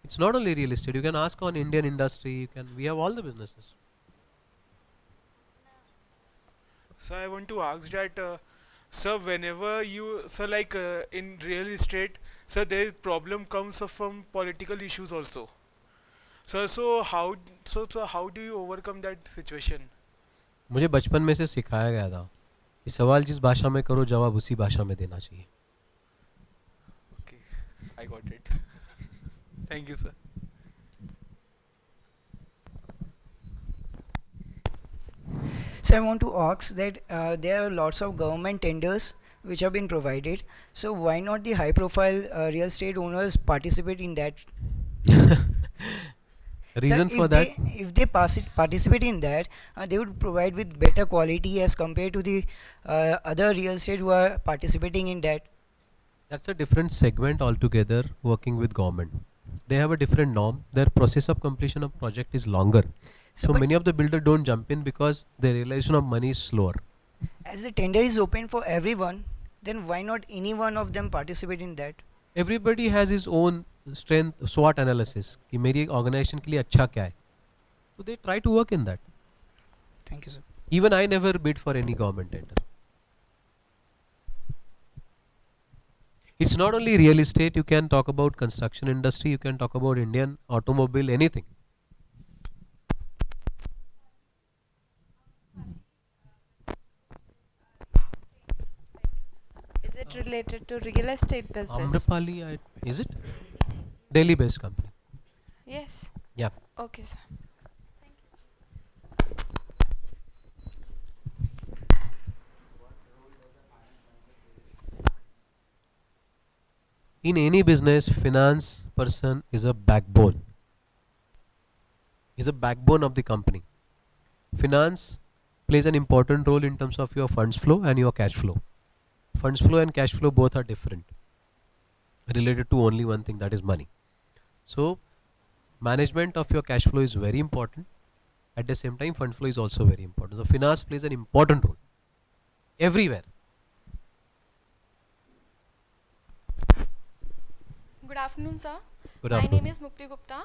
It's not only real estate. You can ask on Indian industry. We have all the businesses. So I want to ask that, sir, whenever you, sir, like in real estate, sir, there problem comes up from political issues also. Sir, so how do you overcome that situation? मुझे बचपन में से सिखाया गया था कि सवाल जिस भाषा में करो जवाब उसी भाषा में देना चाहिए. Okay, I got it. Thank you, sir. So I want to ask that there are lots of government tenders which have been provided. So why not the high-profile real estate owners participate in that? Reason Sir, for that? if they participate in that, they would provide with better quality as compared to the other real estate who are participating in that. That's a different segment altogether working with government. They have a different norm. Their process of completion of project is longer. So many of the builders don't jump in because the realization of money is slower. As the tender is open for everyone, then why not any one of them participate in that? Everybody has his own strength, SWOT analysis कि मेरी organization के लिए अच्छा क्या है. So they try to work in that. Thank you, sir. Even I never bid for any government tender. It's not only real estate. You can talk about construction industry. You can talk about Indian automobile, anything. Is it related to real estate business? Amrapali, is it? Delhi-based company. Yes. Yeah. Okay, sir. In any business, finance person is a backbone. is a backbone of the company. Finance plays an important role in terms of your funds flow and your cash flow. Funds flow and cash flow both are different, related to only one thing, that is money. So management of your cash flow is very important. At the same time, fund flow is also very important. So finance plays an important role everywhere. Good afternoon, sir. Good My afternoon. name is Mukti Gupta.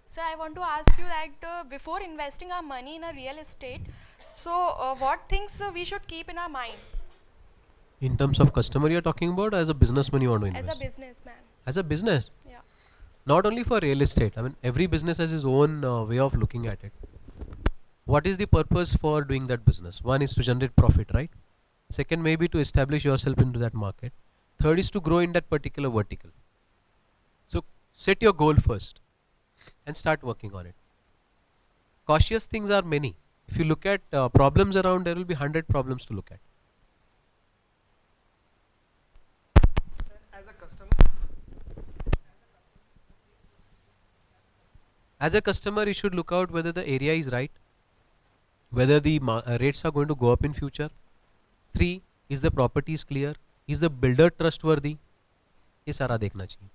Sir, I want to ask you that before investing our money in a real estate, so what things we should keep in our mind In terms of customer you are talking about, or as a businessman you want to as invest? a businessman? As a business? Yeah. Not only for real estate. I mean, every business has its own way of looking at it. What is the purpose for doing that business? One is to generate profit, right? Second, maybe to establish yourself into that market. Third is to grow in that particular vertical. So set your goal first and start working on it. Cautious things are many. If you look at problems around, there will be 100 problems to look at. As a customer, you should look out whether the area is right, whether the rates are going to go up in future. 3, is the property is clear, is the builder trustworthy. ये सारा देखना चाहिए.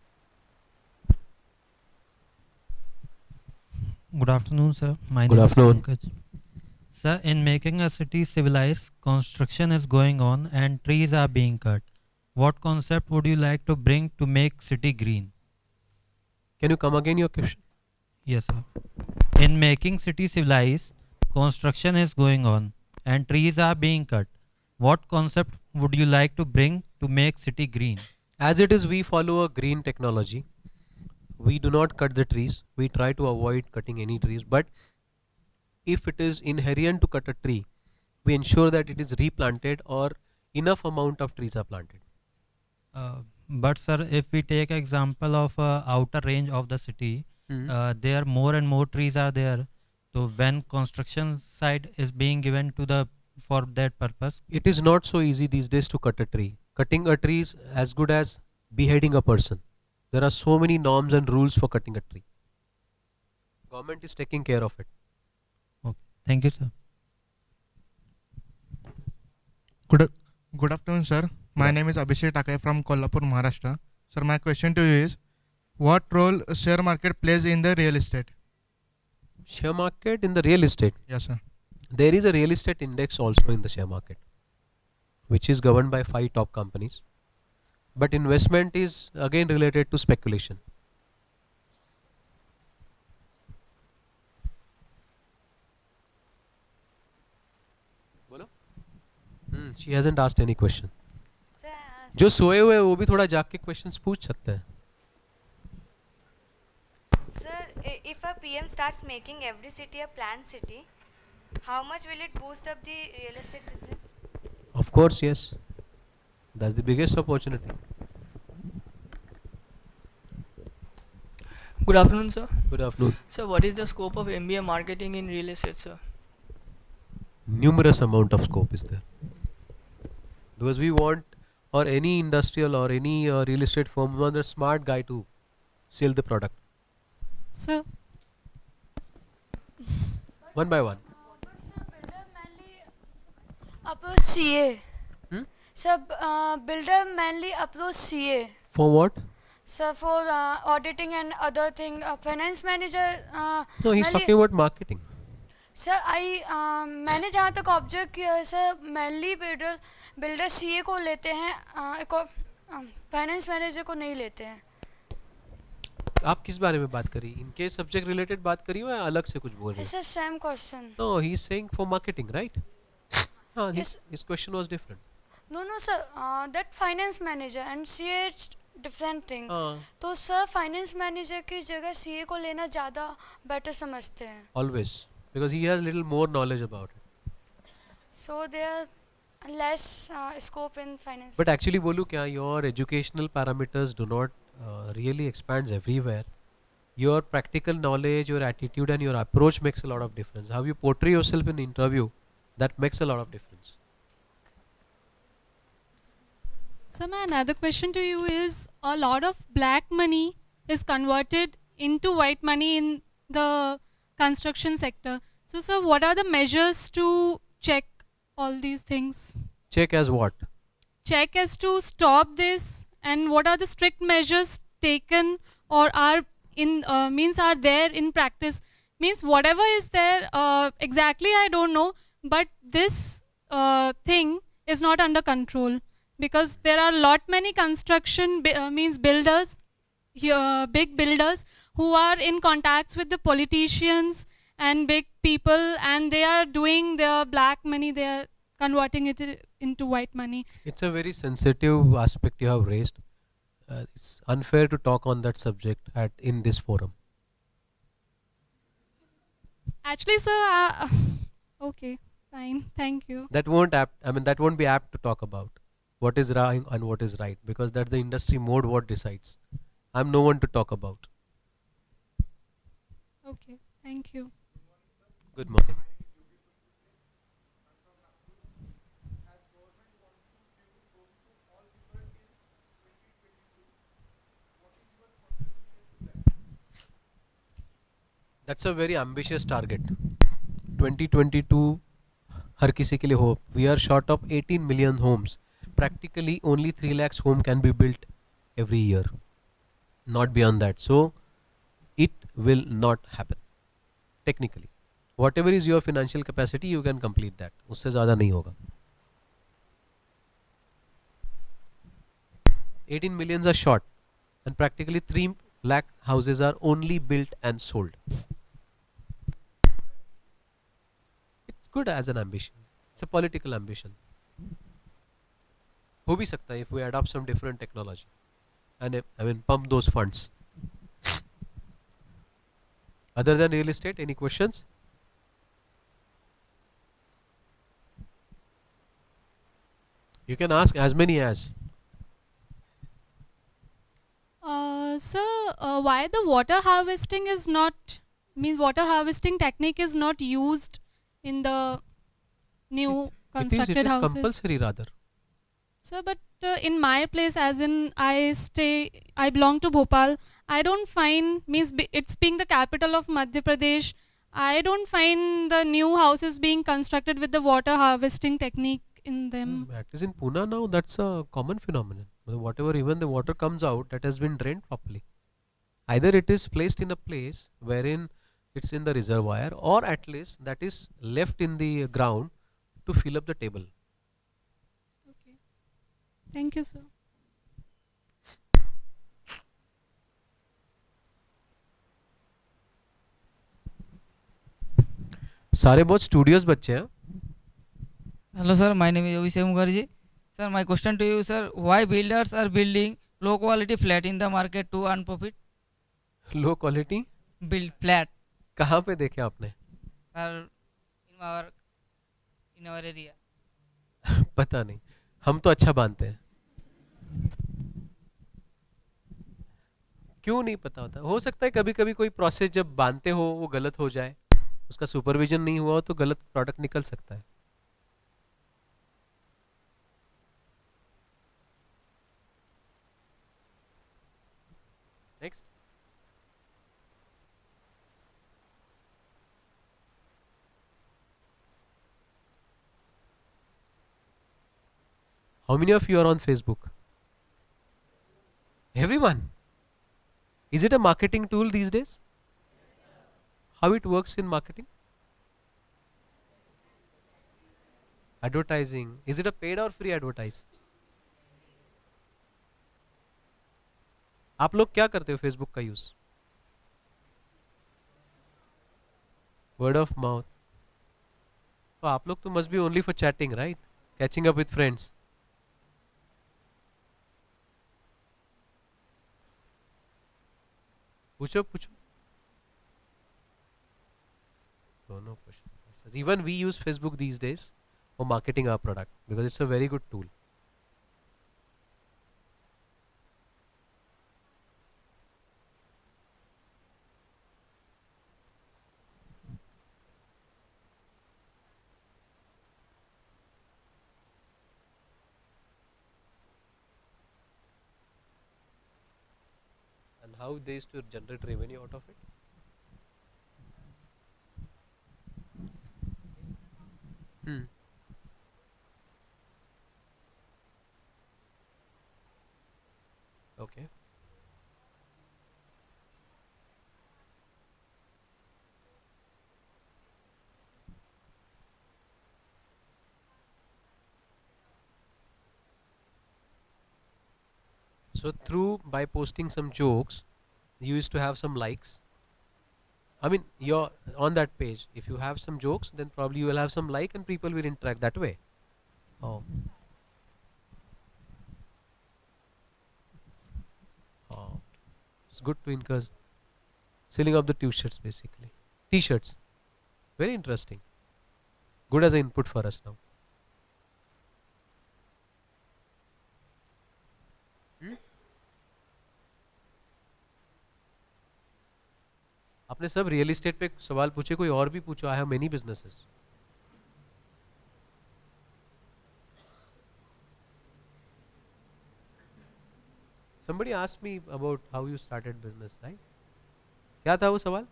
Good afternoon, sir. My Good name afternoon. is Pankaj. Sir, in making a city civilized, construction is going on and trees are being cut. What concept would you like to bring to make city green? Can you come again your question? Yes, sir. In making city civilized, construction is going on and trees are being cut. What concept would you like to bring to make city green? As it is, we follow a green technology. We do not cut the trees. We try to avoid cutting any trees. But if it is inherent to cut a tree, we ensure that it is replanted or enough amount of trees are planted. But sir, if we take example of outer range of the city, there more and more trees are there. So when construction site is being given to the for that purpose, It is not so easy these days to cut a tree. Cutting a tree is as good as beheading a person. There are so many norms and rules for cutting a tree. Government is taking care of it. okay. Thank you, sir. Good afternoon, sir. My name is Abhishek Takai from Kolhapur, Maharashtra. Sir, my question to you is, what role share market plays in the real estate? Share market in the real estate? Yes, sir. There is a real estate index also in the share market, which is governed by 5 top companies. But investment is again related to speculation. बोलो? She hasn't asked any question. जो सोए हुए हैं वो भी थोड़ा जाग के क्वेश्चंस पूछ सकते हैं. Sir, if a PM starts making every city a planned city, how much will it boost up the real estate business? Of course, yes. That's the biggest opportunity. Good afternoon, sir. Good afternoon. Sir, what is the scope of MBA marketing in real estate, sir? Numerous amount of scope is there. Because we want, or any industrial or any real estate firm, we want a smart guy to sell the product. Sir. One by one. Approach CA. Sir, builder mainly approach CA. For what? Sir, for auditing and other thing, finance manager. No, he's talking about marketing. Sir मैंने जहाँ तक observe किया है sir, mainly builder CA को लेते हैं, finance manager को नहीं लेते हैं. आप किस बारे में बात करी? इनके सब्जेक्ट रिलेटेड बात करी हो या अलग से कुछ बोल रहे हैं? Sir same question. No, he is saying for marketing, right? His question was different. No, sir. That finance manager and CA is different thing. तो सर फाइनेंस मैनेजर की जगह सीए को लेना ज़्यादा बेटर समझते हैं. Always, because he has little more knowledge about it. So there are less scope in finance. But actually बोलूँ क्या, your educational parameters do not really expands everywhere. Your practical knowledge, your attitude and your approach makes a lot of difference. How you portray yourself in interview, that makes a lot of difference. So my another question to you is, a lot of black money is converted into white money in the construction sector. So, sir, what are the measures to check all these things? Check as what? Check as to stop this, and what are the strict measures taken or are in means are there in practice, means whatever is there exactly I don't know, but this thing is not under control, because there are lot many construction means builders here, big builders who are in contacts with the politicians and big people, and they are doing their black money, they are converting it into white money. It's a very sensitive aspect you have raised. It's unfair to talk on that subject in this forum. Actually, sir, okay, fine, thank you. That won't be apt to talk about what is wrong and what is right, because that's the industry mode what decides. I'm no one to talk about. Okay, thank you. Good morning. That's a very ambitious target. 2022 हर किसी के लिए hope. We are short of 18 million homes. Practically only 3 lakhs home can be built every year. Not beyond that. So it will not happen. Technically. Whatever is your financial capacity, you can complete that. उससे ज़्यादा नहीं होगा. 18 millions are short, and practically 3 lakh houses are only built and sold. It's good as an ambition. It's a political ambition. हो भी सकता है if we adopt some different technology and pump those funds. Other than real estate, any questions? You can ask as many as. Sir, why the water harvesting is not, means water harvesting technique is not used in the new constructed it is houses? compulsory rather. Sir, but in my place, as in I belong to Bhopal, I don't find, means it's being the capital of Madhya Pradesh, I don't find the new houses being constructed with the water harvesting technique in them. At least in Pune now, that's a common phenomenon. Whatever, even the water comes out, that has been drained properly. Either it is placed in a place wherein it's in the reservoir, or at least that is left in the ground to fill up the table. Okay. Thank you, sir. सारे बहुत studios बच्चे हैं. Hello sir, my name is Abhishek Mukherjee. Sir, my question to you, sir, why builders are building low quality flat in the market to earn profit? Low quality Build flat. कहाँ पे देखे आपने? Sir, in our area. पता नहीं, हम तो अच्छा बांधते हैं. क्यों नहीं पता होता? हो सकता है कभी कभी कोई प्रोसेस जब बांधते हो वो गलत हो जाए, उसका सुपरविजन नहीं हुआ हो तो गलत प्रोडक्ट निकल सकता है. Next. How many of you are on Facebook? Everyone. Is it a marketing tool these days? How it works in marketing? Advertising. Is it a paid or free advertise? आप लोग क्या करते हो फेसबुक का use? Word of mouth. तो आप लोग तो must be only for chatting, right? Catching up with friends. पूछो पूछो. दोनों question. Even we use Facebook these days for marketing our product because it's a very good tool. How they used to generate revenue out of it? Hmm. Okay. So through by posting some jokes, you used to have some likes. I mean, you're on that page. If you have some jokes, then probably you will have some like, and people will interact that way. Oh. Oh. It's good to encourage selling of the t-shirts basically. T-shirts. Very interesting. Good as an input for us now. Hmm? आपने सब real estate पे सवाल पूछे, कोई और भी पूछो. I have many businesses. Somebody asked me about how you started business, right? क्या था वो सवाल?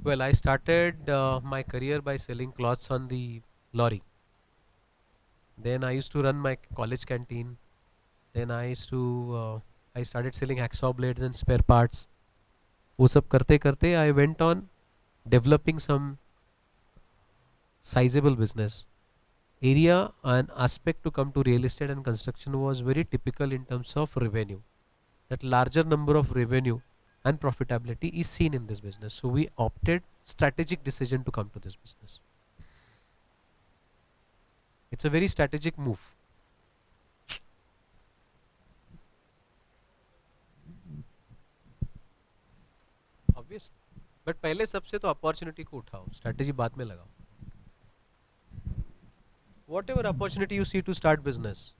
Well, I started my career by selling clothes on the lorry. Then I used to run my college canteen. Then I started selling hacksaw blades and spare parts. वो सब करते करते I went on developing some sizable business. Area and aspect to come to real estate and construction was very typical in terms of revenue. That larger number of revenue and profitability is seen in this business. So we opted strategic decision to come to this business. It's a very strategic move. Obvious. But पहले सबसे तो opportunity को उठाओ, strategy बाद में लगाओ. Whatever opportunity you see to start business.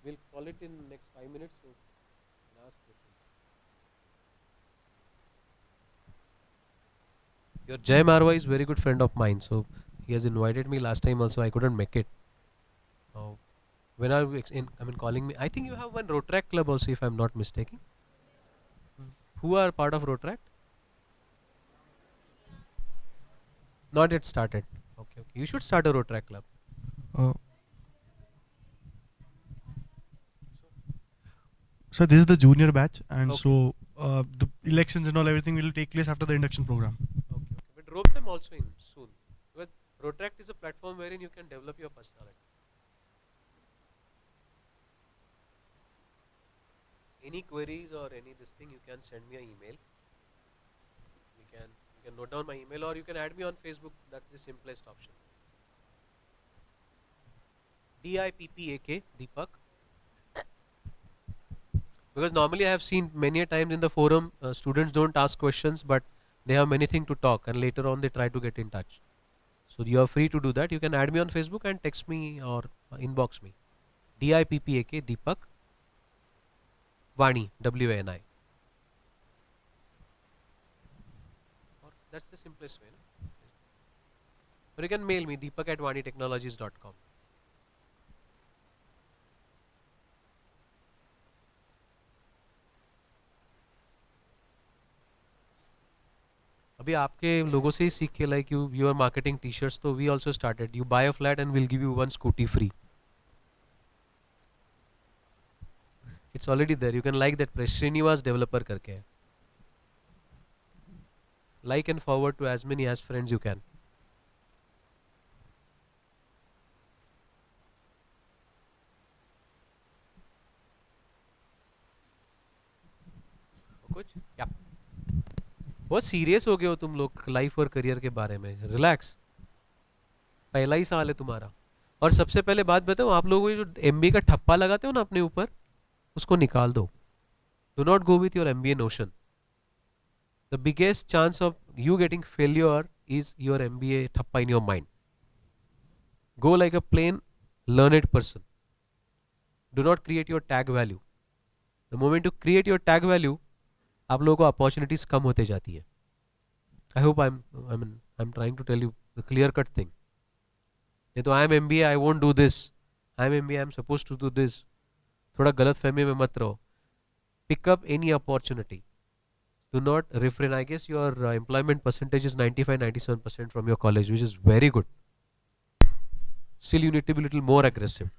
We'll call it in next 5 minutes. So ask questions. Your Jay Marwa is very good friend of mine, so he has invited me last time also. I couldn't make it. When are you calling me? I think you have one Rotrack club also, if I'm not mistaken. Who are part of Rotrack? Not yet started. Okay, okay. You should start a Rotrack club. So this is the junior batch, and Okay. so the elections and all everything will take place after the induction program. Okay, okay. But rope them also in soon. Because Rotract is a platform wherein you can develop your personality. Any queries or any this thing, you can send me an email. You can note down my email, or you can add me on Facebook. That's the simplest option. DIPPAK Deepak. Because normally I have seen many a times in the forum, students don't ask questions, but they have many things to talk, and later on they try to get in touch. So you are free to do that. You can add me on Facebook and text me or inbox me. DIPPAK Deepak Wani, WANI. That's the simplest way. No? Or you can mail me deepak@vanitechnologies.com. अभी आपके लोगों से ही सीख के like you are marketing t-shirts, तो we also started. You buy a flat and we'll give you one scooty free. It's already there. You can like that press. Srinivas developer करके है. Like and forward to as many as friends you can. कुछ? Yeah. बहुत serious हो गए हो तुम लोग life और करियर के बारे में. रिलैक्स. पहला ही साल है तुम्हारा. और सबसे पहले बात बताओ, आप लोगों को जो एमबीए का ठप्पा लगाते हो ना अपने ऊपर, उसको निकाल दो. Do not go with your MBA notion. The biggest chance of you getting failure is your MBA thappa in your mind. Go like a plain learned person. Do not create your tag value. The moment you create your tag value, आप लोगों को opportunities कम होते जाती है. I hope I'm trying to tell you the clear cut thing. नहीं तो I am MBA, I won't do this. I am MBA, I'm supposed to do this. थोड़ा गलत फहमी में मत रहो. Pick up any opportunity. Do not refrain. I guess your employment percentage is 95-97% from your college, which is very good. Still, you need to be a little more aggressive.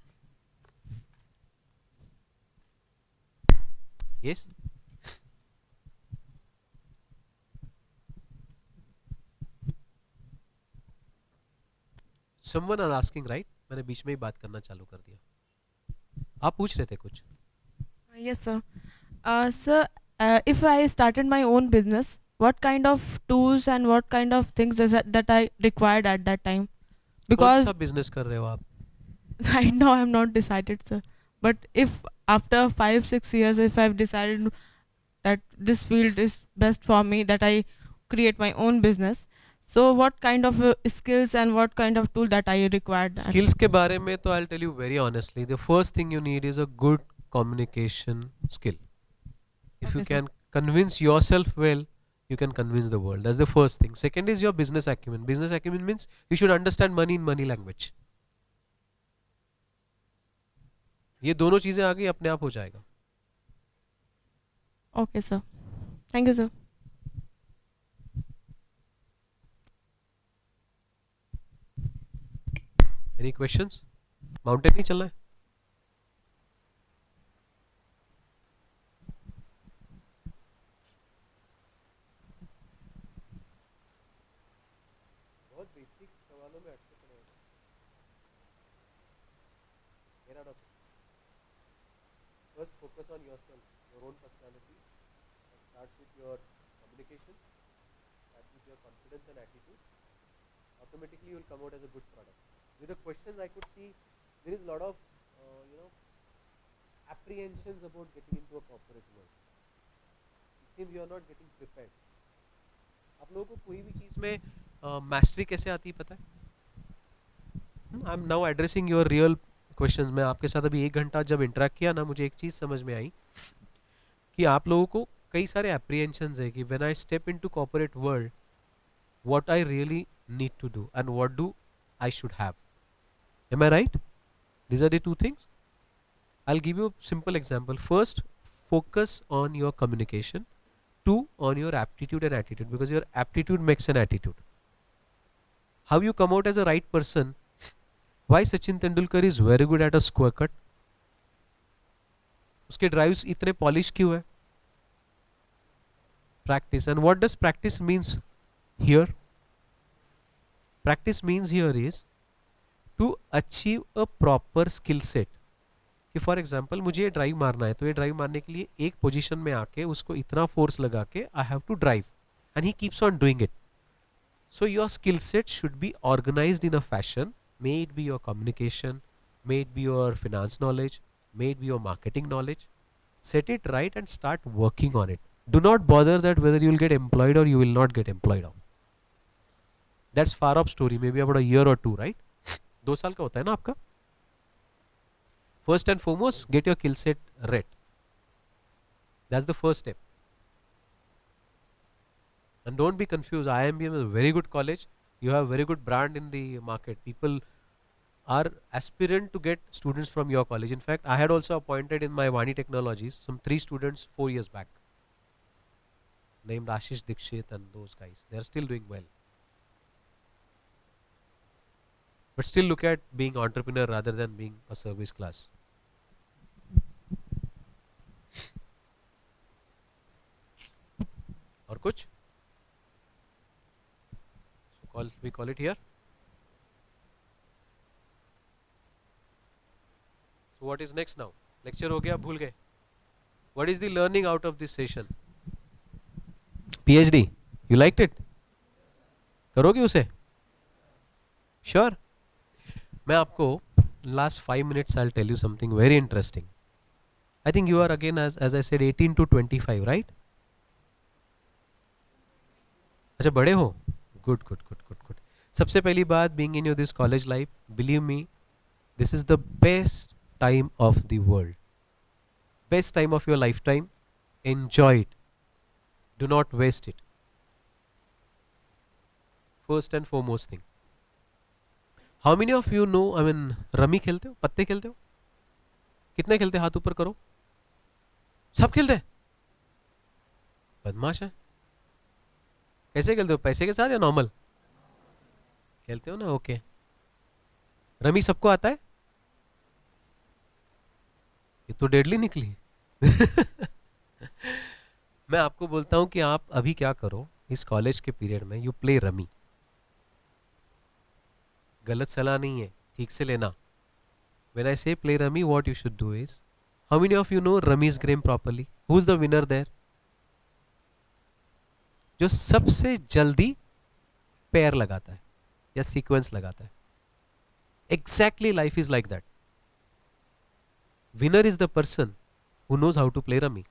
Yes? Someone is asking, right? मैंने बीच में ही बात करना चालू कर दिया. आप पूछ रहे थे कुछ? Yes, sir. Sir, if I started my own business, what kind of tools and what kind of things is that I required at that time? कौन Because सा business कर रहे हो आप? right now I'm not decided, sir. But if after 5-6 years, if I've decided that this field is best for me, that I create my own business, so what kind of skills and what kind of tool that I required? Skills के बारे में तो I'll tell you very honestly. The first thing you need is a good communication skill. If Okay, you sir. can convince yourself well, you can convince the world. That's the first thing. Second is your business acumen. Business acumen means you should understand money in money language. ये दोनों चीजें आ गई अपने आप हो जाएगा. Okay, sir. Thank you, sir. Any questions? Mountain नहीं चलना है? बहुत बेसिक सवालों में अटके पड़े हैं. Get out of it. First, focus on yourself, your own personality. That starts with your communication, starts with your confidence and attitude. Automatically, you will come out as a good product. With the questions, I could see there is a lot of, apprehensions about getting into a corporate world. It seems you are not getting prepared. आप लोगों को कोई भी चीज़ में mastery कैसे आती है पता है? I am now addressing your real questions. मैं आपके साथ अभी 1 घंटा जब interact किया ना, मुझे एक चीज़ समझ में आई कि आप लोगों को कई सारे apprehensions है कि when I step into corporate world, what I really need to do and what do I should have. Am I right? These are the two things. I'll give you a simple example. First, focus on your communication. 2, on your aptitude and attitude, because your aptitude makes an attitude. How you come out as a right person. Why Sachin Tendulkar is very good at a square cut? उसके drives इतने polish क्यों है? Practice. And what does practice means here? Practice means here is to achieve a proper skill set. कि for example मुझे ये drive मारना है, तो ये ड्राइव मारने के लिए एक पोजीशन में आके उसको इतना फोर्स लगा के I have to drive and he keeps on doing it. So your skill set should be organised in a fashion. May it be your communication, may it be your finance knowledge, may it be your marketing knowledge. Set it right and start working on it. Do not bother that whether you will get employed or you will not get employed. That's far off story, maybe about a year or 2, right? 2 साल का होता है ना आपका. First and foremost, get your skill set right. That's the first step. And don't be confused. IMBM is a very good college. You have very good brand in the market. People are aspirant to get students from your college. In fact, I had also appointed in my Wani Technologies some 3 students 4 years back, named Ashish Dikshit and those guys. They are still doing well. But still look at being entrepreneur rather than being a service class. और कुछ? So we call it here. So what is next now? Lecture हो गया, भूल गए. What is the learning out of this session? PhD. You liked it? करोगे उसे? Sure. मैं आपको last 5 minutes I'll tell you something very interesting. I think you are again as I said 18 to 25, right? अच्छा बड़े हो? Good, good, good, good, good. सबसे पहली बात, being in your this college life, believe me, this is the best time of the world. Best time of your lifetime. Enjoy it. Do not waste it. First and foremost thing. How many of you know, I mean, rummy खेलते हो, पत्ते खेलते हो? कितने खेलते, हाथ ऊपर करो. सब खेलते हैं? बदमाश है. कैसे खेलते हो, पैसे के साथ या नॉर्मल खेलते हो ना? ओके. रमी सबको आता है? ये तो डेडली निकली. मैं आपको बोलता हूं कि आप अभी क्या करो, इस कॉलेज के पीरियड में यू प्ले रमी. गलत सलाह नहीं है, ठीक से लेना. When I say play rummy, what you should do is, how many of you know rummy's game properly? Who's the winner there? जो सबसे जल्दी पेयर लगाता है या सीक्वेंस लगाता है. Exactly life is like that. Winner is the person who knows how to play rummy.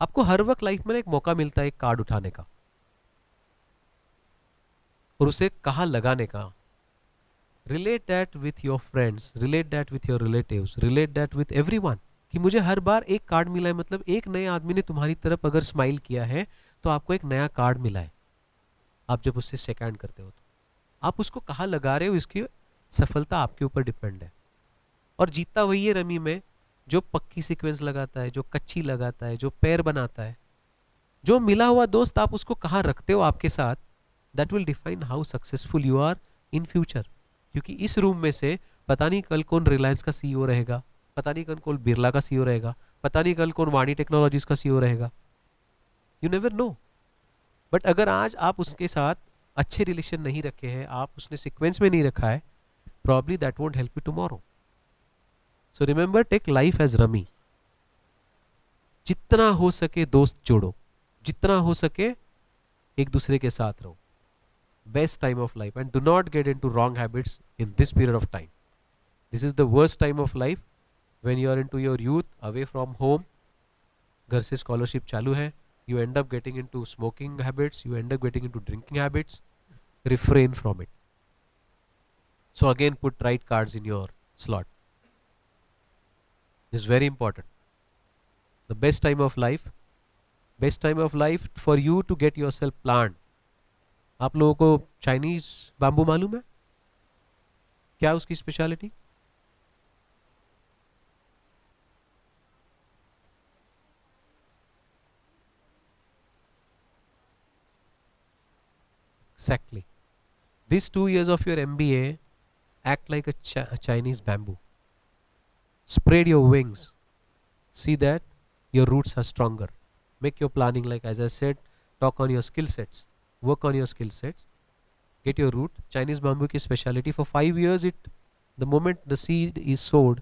आपको हर वक्त लाइफ में एक मौका मिलता है एक कार्ड उठाने का और उसे कहाँ लगाने का. Relate that with your friends, relate that with your relatives, relate that with everyone. कि मुझे हर बार एक कार्ड मिला है, मतलब एक नए आदमी ने तुम्हारी तरफ अगर स्माइल किया है तो आपको एक नया कार्ड मिला है. आप जब उससे शेक हैंड करते हो तो आप उसको कहाँ लगा रहे हो, इसकी सफलता आपके ऊपर डिपेंड है. और जीतता वही है रमी में जो पक्की सीक्वेंस लगाता है, जो कच्ची लगाता है, जो पैर बनाता है. जो मिला हुआ दोस्त आप उसको कहाँ रखते हो आपके साथ, that will define how successful you are in future. क्योंकि इस रूम में से पता नहीं कल कौन रिलायंस का सीईओ रहेगा, पता नहीं कल कौन बिरला का सीईओ रहेगा, पता नहीं कल कौन वाणी टेक्नोलॉजीज का सीईओ रहेगा. You never know. बट अगर आज आप उसके साथ अच्छे रिलेशन नहीं रखे हैं, आप उसने सीक्वेंस में नहीं रखा है, probably that won't help you tomorrow. So remember, take life as rummy. जितना हो सके दोस्त जोड़ो, जितना हो सके एक दूसरे के साथ रहो. Best time of life, and do not get into wrong habits in this period of time. This is the worst time of life when you are into your youth, away from home. घर से scholarship चालू है, you end up getting into smoking habits, you end up getting into drinking habits. Refrain from it. So again, put right cards in your slot. This is very important. The best time of life for you to get yourself planned. आप लोगों को Chinese bamboo मालूम है? क्या उसकी speciality? Exactly. These 2 years of your MBA act like a Chinese bamboo. Spread your wings. See that your roots are stronger. Make your planning, like as I said, talk on your skill sets. Work on your skill sets. Get your root. Chinese bamboo की speciality for 5 years, the moment the seed is sowed,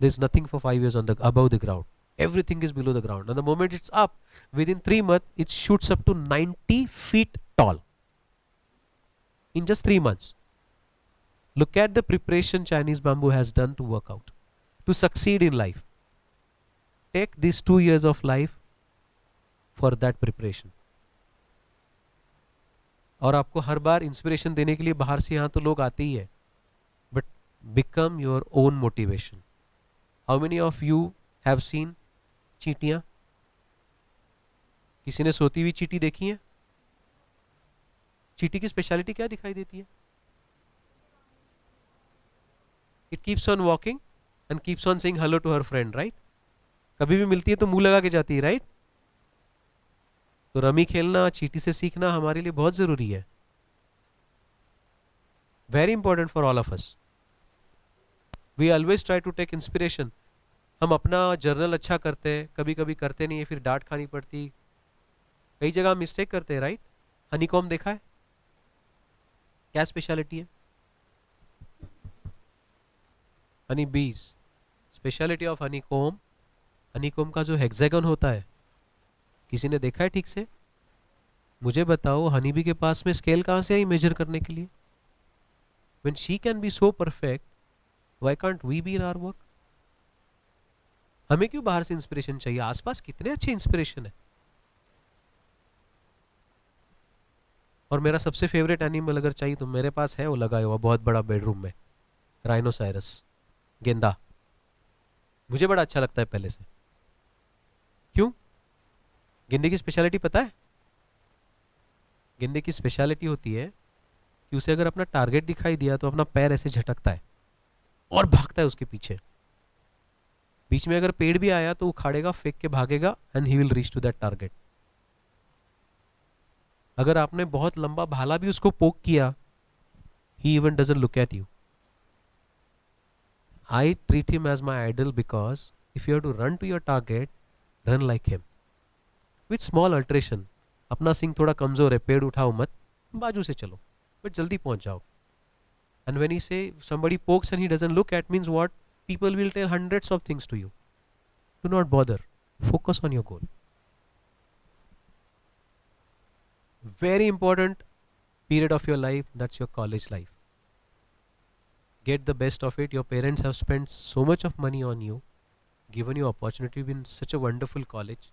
there is nothing for 5 years above the ground. Everything is below the ground. And the moment it's up, within 3 months, it shoots up to 90 feet tall. In just 3 months. Look at the preparation Chinese bamboo has done to work out, to succeed in life. Take these 2 years of life for that preparation. और आपको हर बार inspiration देने के लिए बाहर से यहाँ तो लोग आते ही है, but become your own motivation. How many of you have seen चींटियाँ? किसी ने सोती हुई चींटी देखी है? चींटी की स्पेशलिटी क्या दिखाई देती है? It keeps on walking and keeps on saying hello to her friend, right? कभी भी मिलती है तो मुंह लगा के जाती है, राइट? तो रमी खेलना, चींटी से सीखना हमारे लिए बहुत जरूरी है. Very important for all of us. We always try to take inspiration. हम अपना जर्नल अच्छा करते हैं, कभी कभी करते नहीं है, फिर डांट खानी पड़ती. कई जगह मिस्टेक करते हैं, राइट? हनीकॉम देखा है? क्या स्पेशलिटी है? हनी बीज. स्पेशलिटी ऑफ हनीकॉम, हनीकॉम का जो हेक्सागन होता है, किसी ने देखा है ठीक से? मुझे बताओ, हनी बी के पास में स्केल कहाँ से आई मेजर करने के लिए? When she can be so perfect, why can't we be in our work? हमें क्यों बाहर से इंस्पिरेशन चाहिए? आसपास कितने अच्छे इंस्पिरेशन है. और मेरा सबसे फेवरेट एनिमल अगर चाहिए तो मेरे पास है, वो लगाया हुआ बहुत बड़ा बेडरूम में, राइनोसाइरस, गेंदा. मुझे बड़ा अच्छा लगता है पहले से. क्यों? गेंदे की स्पेशलिटी पता है? गेंदे की स्पेशलिटी होती है कि उसे अगर अपना टारगेट दिखाई दिया तो अपना पैर ऐसे झटकता है और भागता है उसके पीछे. बीच में अगर पेड़ भी आया तो उखाड़ेगा, फेंक के भागेगा and he will reach to that target. अगर आपने बहुत लंबा भाला भी उसको पोक किया, he even doesn't look at you. I treat him as my idol because if you have to run to your target, run like him. With small alteration. अपना सिंग थोड़ा कमजोर है, पेड़ उठाओ मत, बाजू से चलो, बट जल्दी पहुंच जाओ. And when he say somebody pokes and he doesn't look at, means what? People will tell hundreds of things to you. Do not bother. Focus on your goal. Very important period of your life, that's your college life. Get the best of it. Your parents have spent so much of money on you, given you opportunity in such a wonderful college,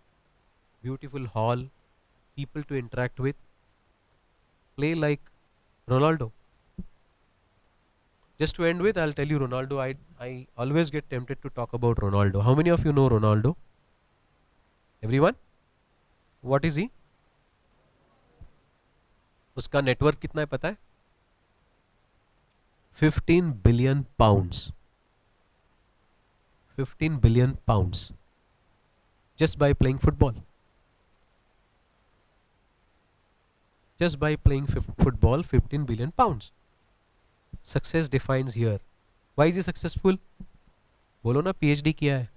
beautiful hall, people to interact with. Play like Ronaldo. Just to end with, I'll tell you Ronaldo. I always get tempted to talk about Ronaldo. How many of you know Ronaldo? Everyone? What is he? उसका net worth कितना है पता है? 15 billion pounds. 15 billion pounds. Just by playing football. Just by playing football, 15 billion pounds. Success defines here. Why is he successful? बोलो ना PhD किया है.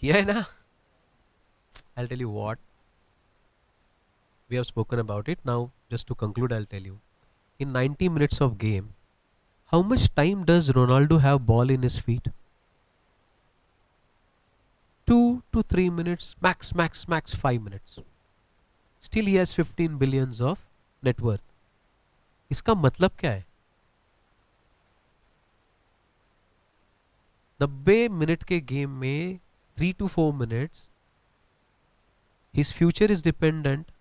किया है ना? I'll tell you what. We have spoken about it. Now, just to conclude, I'll tell you. In 90 minutes of game, how much time does Ronaldo have ball in his feet? 2 to 3 minutes, max 5 minutes. Still he has 15 billions of net worth. इसका मतलब क्या है? 90 minute के game में 3 to 4 minutes, his future is dependent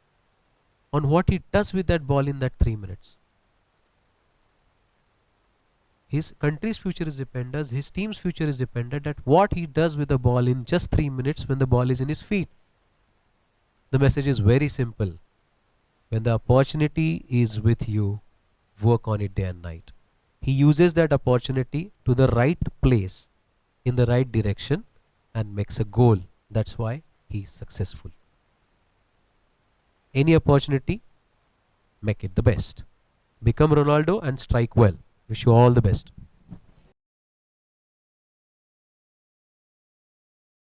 on what he does with that ball in that 3 minutes. His country's future is dependent, his team's future is dependent at what he does with the ball in just 3 minutes when the ball is in his feet. The message is very simple. When the opportunity is with you, work on it day and night. He uses that opportunity to the right place, in the right direction, and makes a goal. That's why he is successful. Any opportunity, make it the best. Become Ronaldo and strike well. Wish you all the best.